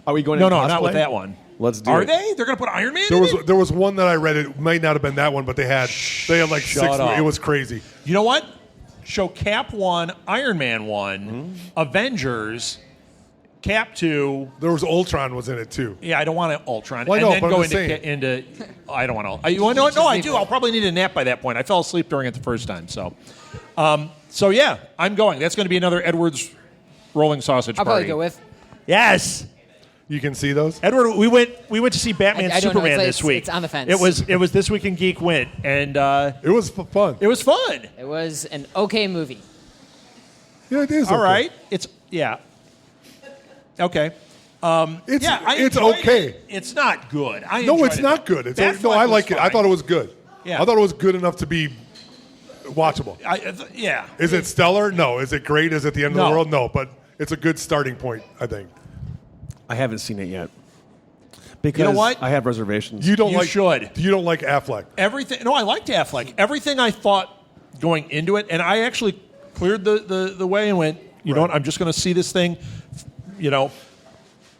Are we going? No, in no, not with cosplay? that one. Let's do Are it. they? They're going to put Iron Man There in was it? there was one that I read. It might not have been that one, but they had like Shut 6. up. It was crazy. You know what? Show Cap 1, Iron Man 1, Mm-hmm. Avengers, Cap 2. There was Ultron was in it too. Yeah, I don't want to Ultron. Well, I and know, then but I'm go just into I don't want to. You want to know what? No, I do. I'll probably need a nap by that point. I fell asleep during it the first time. So yeah, I'm going. That's going to be another Edwards Rolling Sausage I'll Party. probably go with. Yes. You can see those. Edward, we went to see Batman I don't know. Superman It's- this week. it's on the fence. It was This Week in Geek went, and It was fun. it was fun. It was an okay movie. Yeah, it is. All okay. right, it's okay. It's Yeah, I it's enjoyed okay. it. It's not good. I No, enjoyed it's it. not good. It's Batfleck no, I was like it. I fine. thought it was good. Yeah. I thought it was good enough to be watchable. Yeah. Is it stellar? No. Is it great? Is it the end of No. the world? No. But it's a good starting point, I think. I haven't seen it yet. Because what? I have reservations. You don't You like should. You don't like Affleck. Everything. No, I liked Affleck. Everything I thought going into it, and I actually cleared the way and went, you know what? I'm just going to see this thing. You know,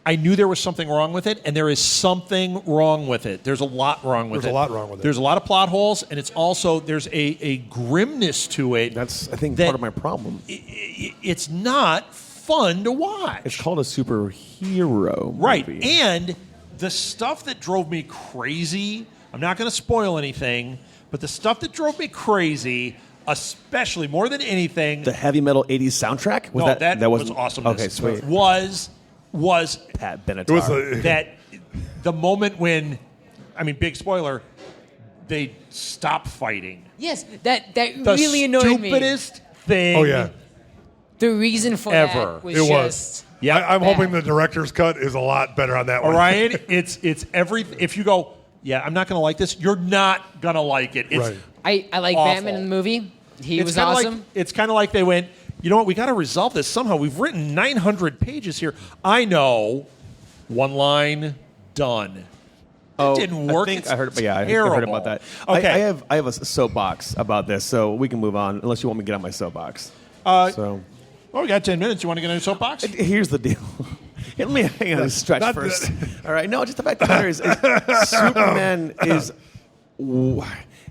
I knew there was something wrong with it, and there is something wrong with it. There's a lot wrong with it. There's a lot wrong with it. There's a lot of plot holes, and it's also there's a grimness to it. That's, I think, that part of my problem. It's not fun to watch. It's called a superhero Right. movie. And the stuff that drove me crazy, I'm not going to spoil anything, but the stuff that drove me crazy, especially more than anything, The heavy metal 80s soundtrack? Was no, that was wasn't- awesome. Okay, sweet. Was Pat Benatar. It was that the moment when, I mean, big spoiler, they stop fighting. Yes, that The really annoyed me. stupidest thing. Oh yeah, The reason for Ever. that was it was. just Yeah. I'm bad. hoping the director's cut is a lot better on that one. Orion, it's every. If you go, yeah, I'm not going to like this. You're not going to like it. It's Right. I like awful. Batman in the movie. He it's was kinda awesome. Like, it's kind of like they went, you know what? We got to resolve this somehow. We've written 900 pages here. I know, one line, done. Oh, It didn't work. I think It's I heard. Yeah, I terrible. heard about that. Okay. I have a soapbox about this, so we can move on. Unless you want me to get on my soapbox. So Well, we got 10 minutes. You want to get in a soapbox? here's the deal. Here, let me hang on a stretch Not first. that- All right. No, just the fact of the matter is Superman is.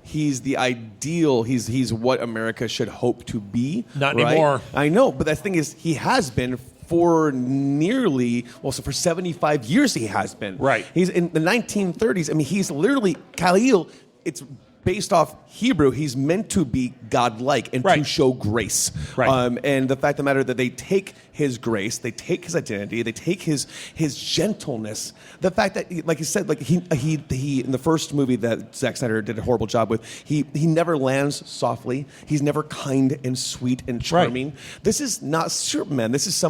He's the ideal. He's what America should hope to be. Not right? anymore. I know, but the thing is, he has been for nearly so for 75 years. He has been Right. He's in the 1930s. I mean, he's literally Khalil. It's based off Hebrew. He's meant to be godlike and to Right. show grace. Right. And the fact of the matter that they take his grace, they take his identity, they take his gentleness. The fact that, like you said, like he in the first movie that Zack Snyder did a horrible job with, he never lands softly. He's never kind and sweet and charming. This is not Superman. This is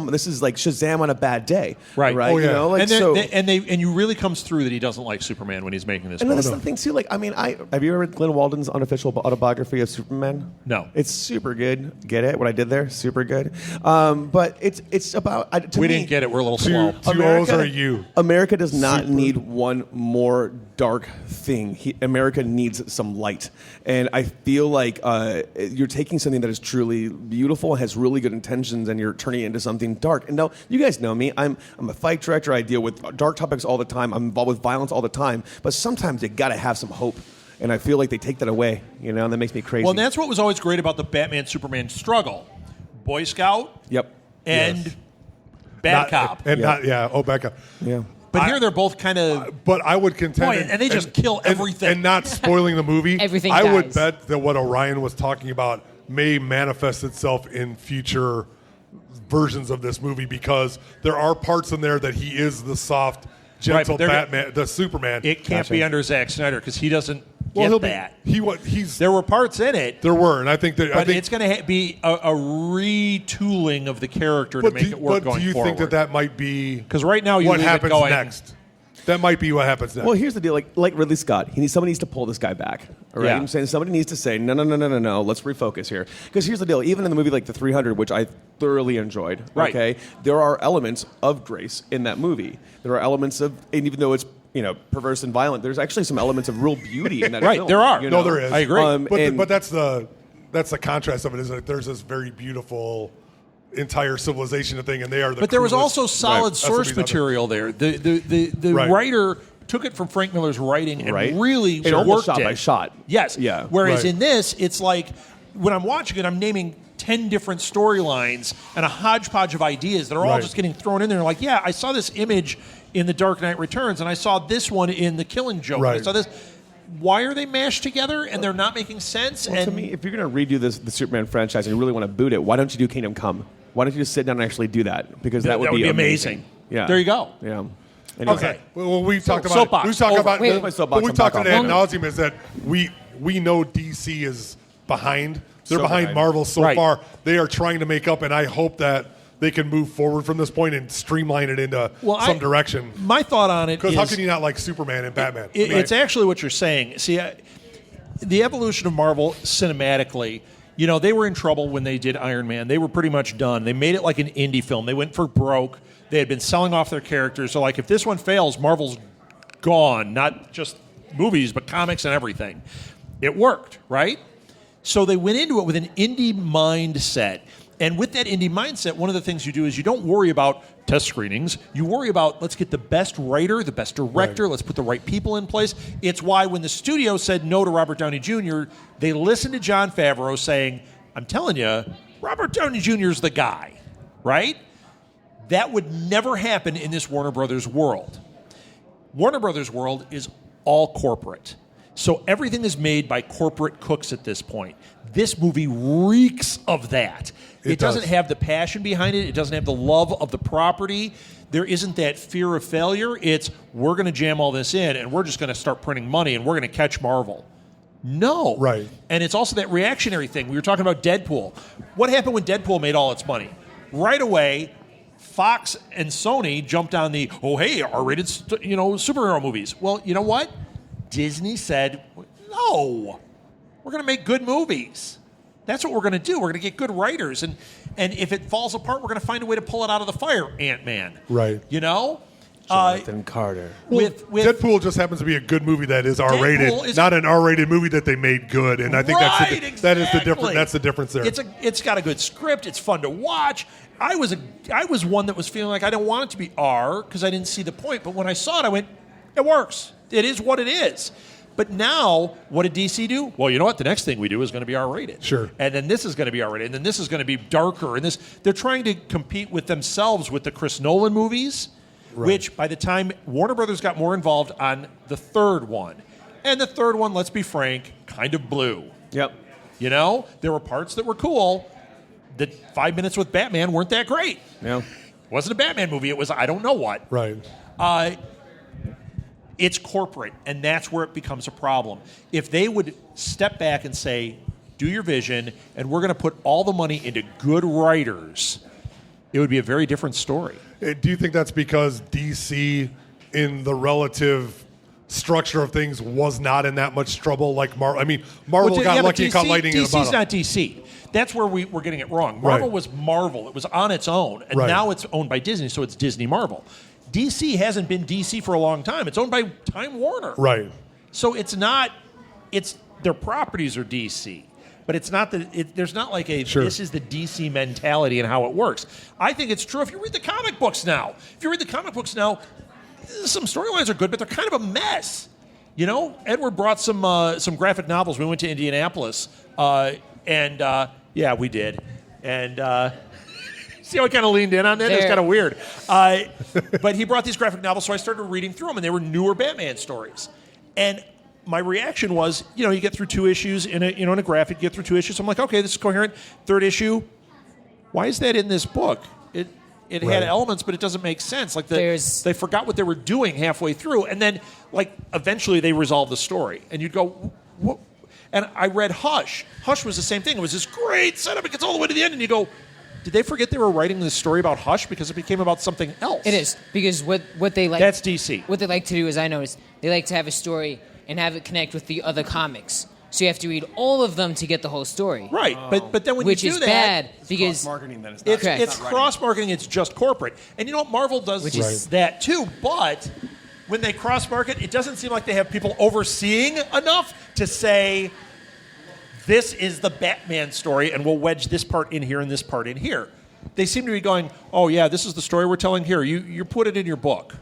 like Shazam on a bad day. Right. Right. Oh, yeah. You know, like and so. and you really comes through that he doesn't like Superman when he's making this And then movie. that's the thing too. Like, I mean, have you ever read Glenn Walden's unofficial autobiography of Superman? No. It's super good. Get it? What I did there? Super good. But it's about. To We me, didn't get it. We're a little slow. Two O's are you. America does not need one more dark thing. America needs some light, and I feel like you're taking something that is truly beautiful, has really good intentions, and you're turning it into something dark. And now you guys know me. I'm a fight director. I deal with dark topics all the time. I'm involved with violence all the time. But sometimes you got to have some hope. And I feel like they take that away, you know, and that makes me crazy. Well, and that's what was always great about the Batman-Superman struggle. Boy Scout Yep. and Yes. Bad Cop. And Yeah. not, yeah, oh, back up. Yeah. But here they're both kind of... But I would contend, Boy, and they just kill everything. and not spoiling the movie. Everything I would dies. bet that what Orion was talking about may manifest itself in future versions of this movie because there are parts in there that he is the soft, gentle they're- Batman, the Superman. It can't be under Zack Snyder because he doesn't well, get he'll that. be he's There were parts in it, there were, and I think that but it's going to be a retooling of the character to make it work going do you forward. think that might be Because right now you what leave it happens going, next? That might be what happens next. Well, here's the deal. Like Ridley Scott, somebody needs to pull this guy back. All right, Yeah. I'm saying somebody needs to say no. Let's refocus here. Because here's the deal. Even in the movie like The 300, which I thoroughly enjoyed, Right. okay, there are elements of grace in that movie. There are elements of, and even though it's perverse and violent, there's actually some elements of real beauty in that Right, film. there are. No, there is. I agree. but that's the contrast of it, is that there's this very beautiful entire civilization thing, and they are the. But there was cruelest- also solid Right. That's what source these other- material there. The Right. writer took it from Frank Miller's writing and Right. really And almost worked shot it. by shot. Yes. Yeah. Whereas Right. in this, it's like when I'm watching it, I'm naming 10 different storylines and a hodgepodge of ideas that are all Right. just getting thrown in there. Like, yeah, I saw this image in The Dark Knight Returns, and I saw this one in The Killing Joke. And I Right. saw this. Why are they mashed together and they're not making sense? Well, and to me, if you're going to redo the Superman franchise and you really want to boot it, why don't you do Kingdom Come? Why don't you just sit down and actually do that? Because that would be amazing. Yeah. There you go. Yeah. Anyway. Okay. Well, we've talked about soapbox. we've talked Over. about Wait, my soapbox, what we've I'm talked back about on. ad nauseum is that we know DC is behind. They're So behind behind. Marvel so Right. far. They are trying to make up, and I hope that they can move forward from this point and streamline it into some direction. My thought on it Because is how can you not like Superman and Batman? It's actually what you're saying. See, the evolution of Marvel cinematically, they were in trouble when they did Iron Man. They were pretty much done. They made it like an indie film. They went for broke. They had been selling off their characters. So, like, if this one fails, Marvel's gone. Not just movies, but comics and everything. It worked, right? So they went into it with an indie mindset. And with that indie mindset, one of the things you do is you don't worry about test screenings. You worry about, let's get the best writer, the best director, let's put the right people in place. It's why when the studio said no to Robert Downey Jr., they listened to Jon Favreau saying, I'm telling you, Robert Downey Jr. is the guy, right? That would never happen in this Warner Brothers world. Warner Brothers world is all corporate. So everything is made by corporate cooks at this point. This movie reeks of that. It doesn't have the passion behind it. It doesn't have the love of the property. There isn't that fear of failure. It's, we're going to jam all this in, and we're just going to start printing money, and we're going to catch Marvel. No. Right. And it's also that reactionary thing. We were talking about Deadpool. What happened when Deadpool made all its money? Right away, Fox and Sony jumped on the, R-rated superhero movies. Well, you know what? Disney said, no, we're going to make good movies. That's what we're going to do. We're going to get good writers. And if it falls apart, we're going to find a way to pull it out of the fire, Ant-Man. Right. Jonathan Carter. With Deadpool just happens to be a good movie that is R-rated, Deadpool is- not an R-rated movie that they made good. And I think that is the exactly. difference. That's the difference there. It's got a good script. It's fun to watch. I was one that was feeling like I didn't want it to be R because I didn't see the point. But when I saw it, I went, it works. It is what it is. But now, what did DC do? Well, you know what? The next thing we do is going to be R-rated. Sure. And then this is going to be R-rated. And then this is going to be darker. And they're trying to compete with themselves with the Chris Nolan movies, which by the time Warner Brothers got more involved on the third one. And the third one, let's be frank, kind of blew. Yep. There were parts that were cool. The 5 minutes with Batman weren't that great. Yeah. It wasn't a Batman movie. It was I don't know what. right. It's corporate, and that's where it becomes a problem. If they would step back and say, do your vision, and we're going to put all the money into good writers, it would be a very different story. Do you think that's because DC, in the relative structure of things, was not in that much trouble like Marvel? I mean, Marvel got but lucky and caught lightning in a DC's bottle. not DC. That's where we're getting it wrong. Marvel Right. was Marvel. It was on its own, and Right. now it's owned by Disney, so it's Disney Marvel. DC hasn't been DC for a long time. It's owned by Time Warner. Right. So it's not, their properties are DC, but it's not there's not like this is the DC mentality and how it works. I think it's true if you read the comic books now. Some storylines are good, but they're kind of a mess. Edward brought some graphic novels. We went to Indianapolis, and we did. And see how I kind of leaned in on that? It's kind of weird. But he brought these graphic novels, so I started reading through them, and they were newer Batman stories. And my reaction was, you get through 2 issues in a graphic, you get through 2 issues. I'm like, okay, this is coherent. Third issue, why is that in this book? It Right. had elements, but it doesn't make sense. Like There's- they forgot what they were doing halfway through, and then like eventually they resolved the story, and you'd go, what? And I read Hush. Hush was the same thing. It was this great setup. It gets all the way to the end, and you go, did they forget they were writing this story about Hush because it became about something else? It is because what they like. That's DC. What they like to do is I noticed they like to have a story and have it connect with the other comics. So you have to read all of them to get the whole story. Right, but then when Which you do is that, bad because marketing then it's not. It's, Correct. it's cross marketing. It's just corporate, and you know what? Marvel does Which is- that too. But when they cross market, it doesn't seem like they have people overseeing enough to say this is the Batman story, and we'll wedge this part in here and this part in here. They seem to be going, oh yeah, this is the story we're telling here. You put it in your book.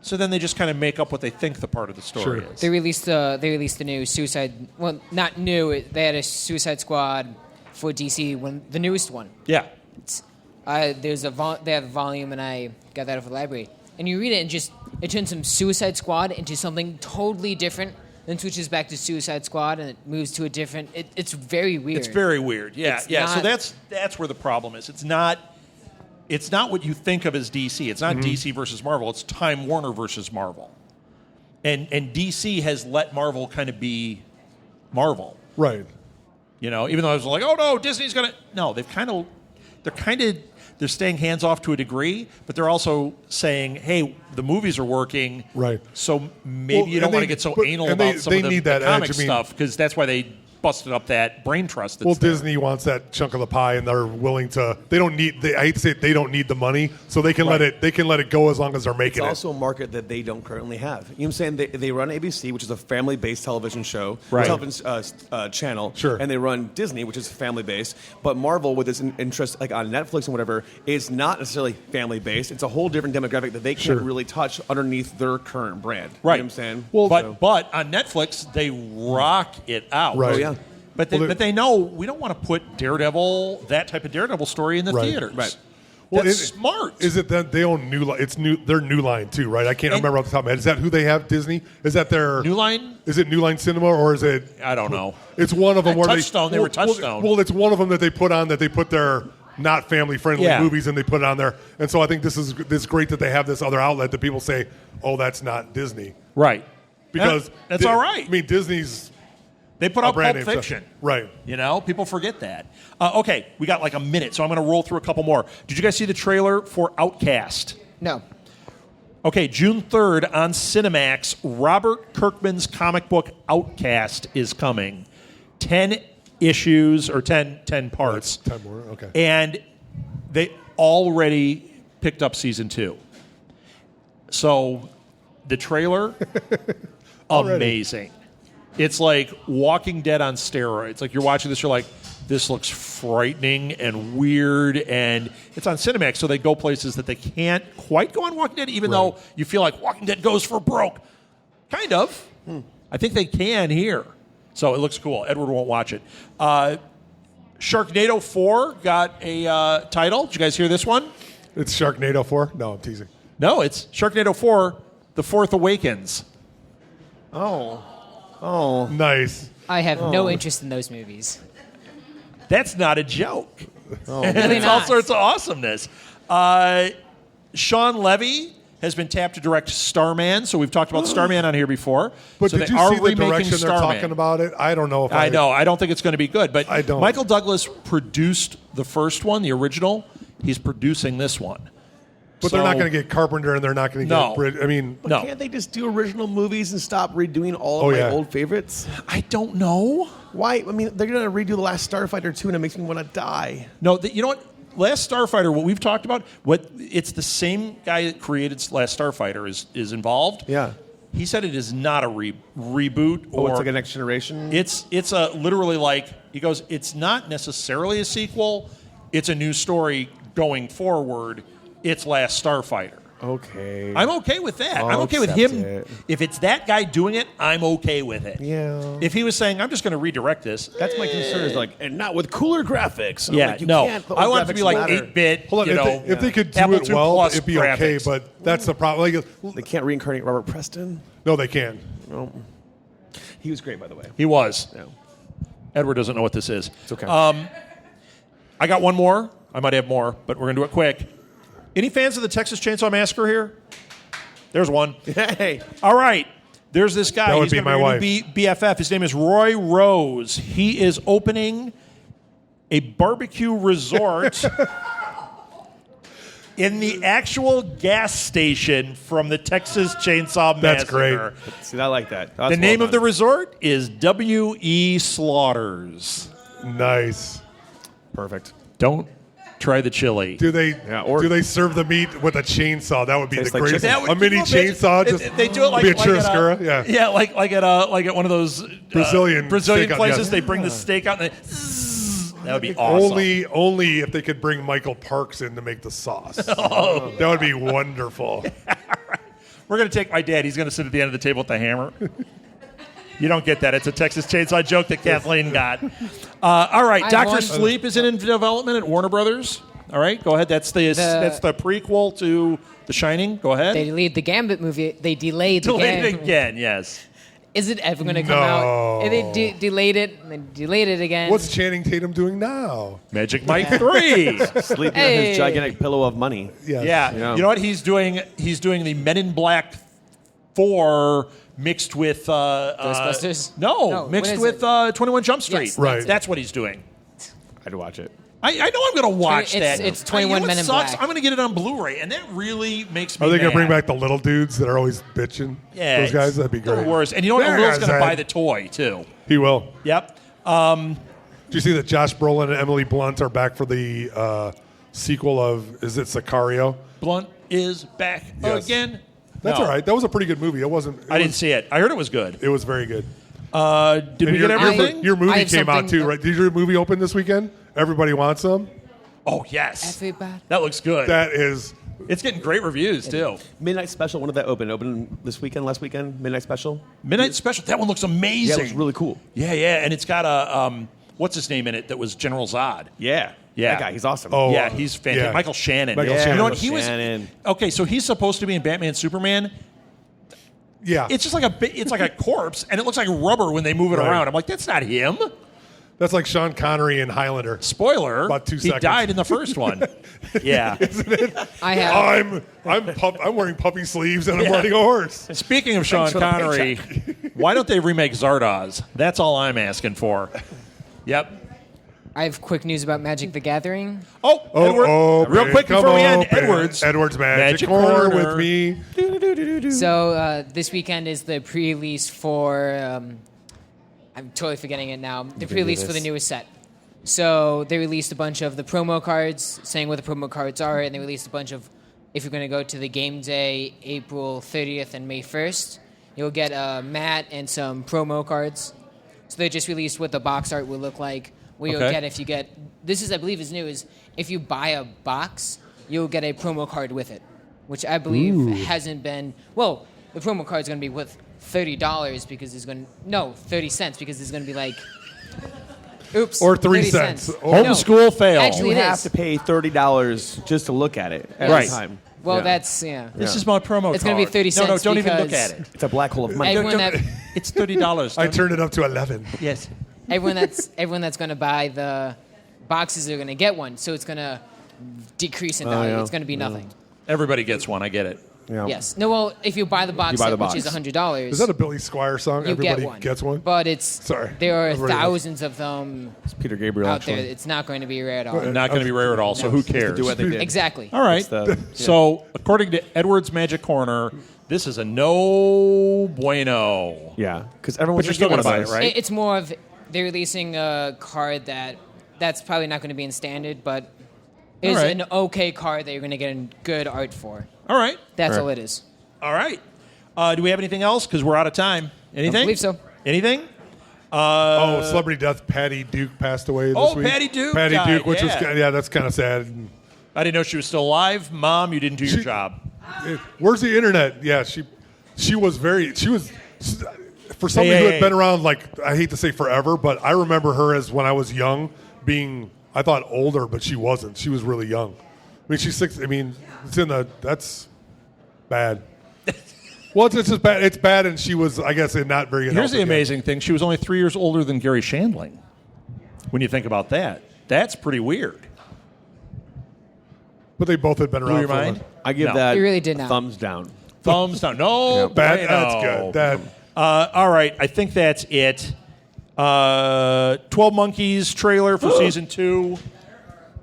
So then they just kind of make up what they think the part of the story Sure. is. they released the new Suicide. Well, not new. They had a Suicide Squad for DC, the newest one. Yeah. They have a volume, and I got that off the library. And you read it, and it turns from Suicide Squad into something totally different, then switches back to Suicide Squad, and it moves to a different. It's very weird. It's very weird. Yeah, It's yeah. So not- that's where the problem is. It's not what you think of as DC. It's not DC versus Marvel. It's Time Warner versus Marvel. And DC has let Marvel kind of be Marvel. Right. You know, even though I was like, oh no, Disney's gonna. No, they're staying hands off to a degree, but they're also saying, hey, the movies are working. Right. So maybe Well, you don't and want they- to get so but- anal and about they- some they of the, need the that edge. comic I mean- stuff because that's why they busted up that brain trust. That's Well, there. Disney wants that chunk of the pie, and they're willing to. They don't need. I hate to say it, they don't need the money, so they can let it. They can let it go as long as they're It's making it. also a market that they don't currently have. You know what I'm saying? They run ABC, which is a family-based television show, Right. television channel, Sure. and they run Disney, which is family-based. But Marvel, with its interest like on Netflix and whatever, is not necessarily family-based. It's a whole different demographic that they can't Sure. really touch underneath their current brand. Right. You know what I'm saying? Well, But on Netflix, they rock it out. Right. Oh, yeah. But they know we don't want to put Daredevil, that type of Daredevil story in the Right. theaters. Right. Well, That's is- smart. Is it that they own New Line? It's new. Their New Line too, right? I can't And- remember off the top of my head. Is that who they have? Disney? Is that their New Line? Is it New Line Cinema or is it? I don't know. It's one of them where Touchstone, they were Touchstone. Well, it's one of them that they put on that they put their not family friendly Yeah. movies and they put it on there. And so I think this is great that they have this other outlet that people say, oh, that's not Disney Right. because That's all right. I mean, Disney's They put a out brand Pulp name, so- Fiction. right? You know, people forget that. Okay, we got like a minute, so I'm going to roll through a couple more. Did you guys see the trailer for Outcast? No. Okay, June 3rd on Cinemax, Robert Kirkman's comic book Outcast is coming. 10 issues, or 10 parts. Time more. Okay. And they already picked up season 2. So the trailer, amazing. It's like Walking Dead on steroids. Like you're watching this, you're like, this looks frightening and weird, and it's on Cinemax, so they go places that they can't quite go on Walking Dead, even though you feel like Walking Dead goes for broke. Kind of. I think they can here. So it looks cool. Edward won't watch it. Sharknado 4 got a title. Did you guys hear this one? It's Sharknado 4? No, I'm teasing. No, it's Sharknado 4, The Fourth Awakens. Oh. Nice. I have no interest in those movies. That's not a joke. Really It's all not. sorts of awesomeness. Sean Levy has been tapped to direct Starman, so we've talked about Starman on here before. But so did they you are see the remaking direction they're Starman. talking about it? I don't know if I know. I don't think it's going to be good. But I don't. Michael Douglas produced the first one, the original. He's producing this one. But they're not going to get Carpenter and they're not going to No. get Brit. I mean, No. Can't they just do original movies and stop redoing all of Oh, my yeah. old favorites? I don't know. Why? I mean, they're going to redo The Last Starfighter 2 and it makes me want to die. No, you know what? Last Starfighter, what we've talked about, it's the same guy that created Last Starfighter is involved. Yeah. He said it is not a reboot. Oh, or it's like a next generation? It's a literally like, he goes, it's not necessarily a sequel. It's a new story going forward. It's Last Starfighter. Okay. I'm okay with that. I'll I'm okay with accept him. it. If it's that guy doing it, I'm okay with it. Yeah. If he was saying, I'm just going to redirect this. That's my concern is like, and not with cooler graphics. I'm Yeah, like, you no. can't. The I old want it to be graphics like matter. 8-bit, hold on. you know. If they could do Apple it II well, Plus it'd be okay. graphics. But that's the problem. Like, They can't reincarnate Robert Preston. no, they can. No. He was great, by the way. He was. Yeah. Edward doesn't know what this is. It's okay. I got one more. I might have more, but we're going to do it quick. Any fans of the Texas Chainsaw Massacre here? There's one. Hey. All right. There's this guy. That would He's be gonna my your wife. new BFF. His name is Roy Rose. He is opening a barbecue resort in the actual gas station from the Texas Chainsaw Massacre. That's great. See, I like that. The name of the resort is W.E. Slaughters. Nice. Perfect. Don't try the chili. Do they or- do they serve the meat with a chainsaw? That would be the Tastes like greatest. chicken. That would- A mini can you imagine- chainsaw. Just they do it like be a like at churrascara. Yeah. Yeah, like at one of those Brazilian Brazilian steakhouse, places. yes. They bring the steak out and that would be awesome. Only if they could bring Michael Parks in to make the sauce. Oh. That would be wonderful. We're going to take my dad. He's going to sit at the end of the table with the hammer. You don't get that. It's a Texas Chainsaw joke that Kathleen got. All right, I Dr. won- Sleep is in development at Warner Brothers. All right, go ahead. That's the prequel to The Shining. Go ahead. They delayed the Gambit movie. They delayed the Delayed it Gambit. again, yes. Is it ever going to come No. out? And they delayed it, and then delayed it again. What's Channing Tatum doing now? Magic Mike 3. Sleeping on Hey. his gigantic pillow of money. Yes. Yeah. Yeah. You know what he's doing? He's doing the Men in Black 4 mixed with Ghostbusters? No, No, mixed what is with 21 Jump Street. Yes, Right. That's what he's doing. I'd watch it. I know I'm going to watch It's- that. it's You know 21 what Men in sucks? Black. I'm going to get it on Blu-ray, and that really makes me Are they going mad. to bring back the little dudes that are always bitching? Yeah, Those guys? it's That'd be the great. worst. And you know what? There, Will's going to Zed. buy the toy, too. He will. Yep. Do you see that Josh Brolin and Emily Blunt are back for the sequel of, is it Sicario? Blunt is back Yes. again. That's No. all right. That was a pretty good movie. It wasn't. I didn't see it. I heard it was good. It was very good. Did we And get everything? Your I movie have came out something too, that- right? Did your movie open this weekend? Everybody wants them. Oh, yes. Everybody. That looks good. That is. It's getting great reviews, too. Midnight Special, when did that open? Open this weekend, last weekend? Midnight Special? Midnight Special. That one looks amazing. Yeah, it was really cool. Yeah, yeah. And it's got a, what's his name in it that was General Zod? Yeah. Yeah. That guy, he's awesome. Oh, Yeah, he's fantastic. yeah. Michael Shannon. Michael You Shannon. know what? He was. Shannon. Okay, so he's supposed to be in Batman Superman. Yeah. It's just like it's like a corpse, and it looks like rubber when they move it Right. around. I'm like, that's not him. That's like Sean Connery in Highlander. Spoiler. About 2 he seconds. died in the first one. Yeah. I have. I'm wearing puppy sleeves and I'm riding a horse. Speaking of Sean for the Connery, why don't they remake Zardoz? That's all I'm asking for. Yep. I have quick news about Magic the Gathering. Oh, Edward, real man, quick come before we end, open. Edward's Magic Corner with me. So this weekend is the pre-release for. I'm totally forgetting it now. The pre-release for the newest set. So they released a bunch of the promo cards, saying what the promo cards are, and they released a bunch of. If you're going to go to the game day, April 30th and May 1st, you'll get a mat and some promo cards. So they just released what the box art will look like. What you'll Okay. get if you get this is I believe is new is if you buy a box, you'll get a promo card with it, which I believe hasn't been. Well, the promo card is going to be worth $30 because there's going to 30 cents because there's going to be like. Oops. Or 3 30 cents. Homeschool fail. Actually, You it have is. to pay $30 just to look at it at Right. the time. Well, Yeah. that's This is my promo It's card. gonna be 30 No, cents don't even look because- at it. It's a black hole of money. everyone that It's $30. I turned it up to 11. Yes. everyone that's going to buy the boxes are going to get one, so it's going to decrease in value. yeah. It's going to be nothing. Everybody gets one. I get it. Yeah. Yes. No. Well, if you buy the box, buy the set, which is box. $100, Is that a Billy Squire song? you Everybody get one. gets one? But it's Sorry. there are Everybody does. thousands of them It's Peter Gabriel, out actually. there. It's not going to be rare at all. Not going to be rare at all, so who cares? Do what they did. Exactly. All right. It's the- So, according to Edward's Magic Corner, this is a no bueno. Yeah, because everyone's But you're still going gonna to buy it, right? It's more of they're releasing a card that's probably not going to be in standard, but is All right. an okay card that you're going to get in good art for. All right. That's Right. all it is. All right. Do we have anything else? Because we're out of time. Anything? believe so. Anything? Celebrity death. Patty Duke passed away this week. Patty Duke Patty died, Duke, which yeah. was that's kind of sad. I didn't know she was still alive. Mom, you didn't do your She- job. Where's the internet? Yeah, she was for somebody Hey, who hey, had been hey. around, like, I hate to say forever, but I remember her as when I was young being, I thought older, but she wasn't. She was really young. I mean, she's 6. I mean, that's bad. Well, it's just bad. It's bad, and she was, I guess, in not very good Here's health the again. amazing thing. She was only 3 years older than Gary Shandling. When you think about that, that's pretty weird. But they both had been Blew around. your for a mind? while. I give No. that It really did not. thumbs down. Thumbs down. No. Bad. bueno. That's good. All right. I think that's it. 12 Monkeys trailer for season 2.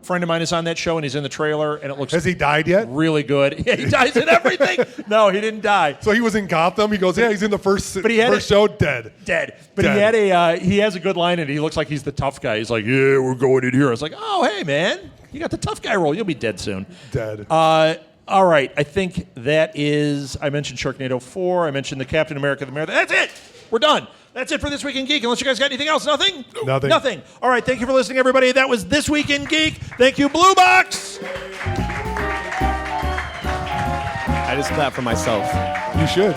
Friend of mine is on that show, and he's in the trailer, and it looks Has he died yet? really good. Yeah, he dies in everything. No, he didn't die. So he was in Gotham. He goes, yeah, he's in the first But he had first show, dead. Dead. But Dead. he has a good line, and he looks like he's the tough guy. He's like, yeah, we're going in here. I was like, oh, hey, man, you got the tough guy role. You'll be dead soon. Dead. All right. I think that is, I mentioned Sharknado 4. I mentioned the Captain America, the Marathon. That's it. We're done. That's it for This Week in Geek. Unless you guys got anything else. Nothing? Nothing. Nothing. All right. Thank you for listening, everybody. That was This Week in Geek. Thank you, Blue Box. I just clap for myself. You should.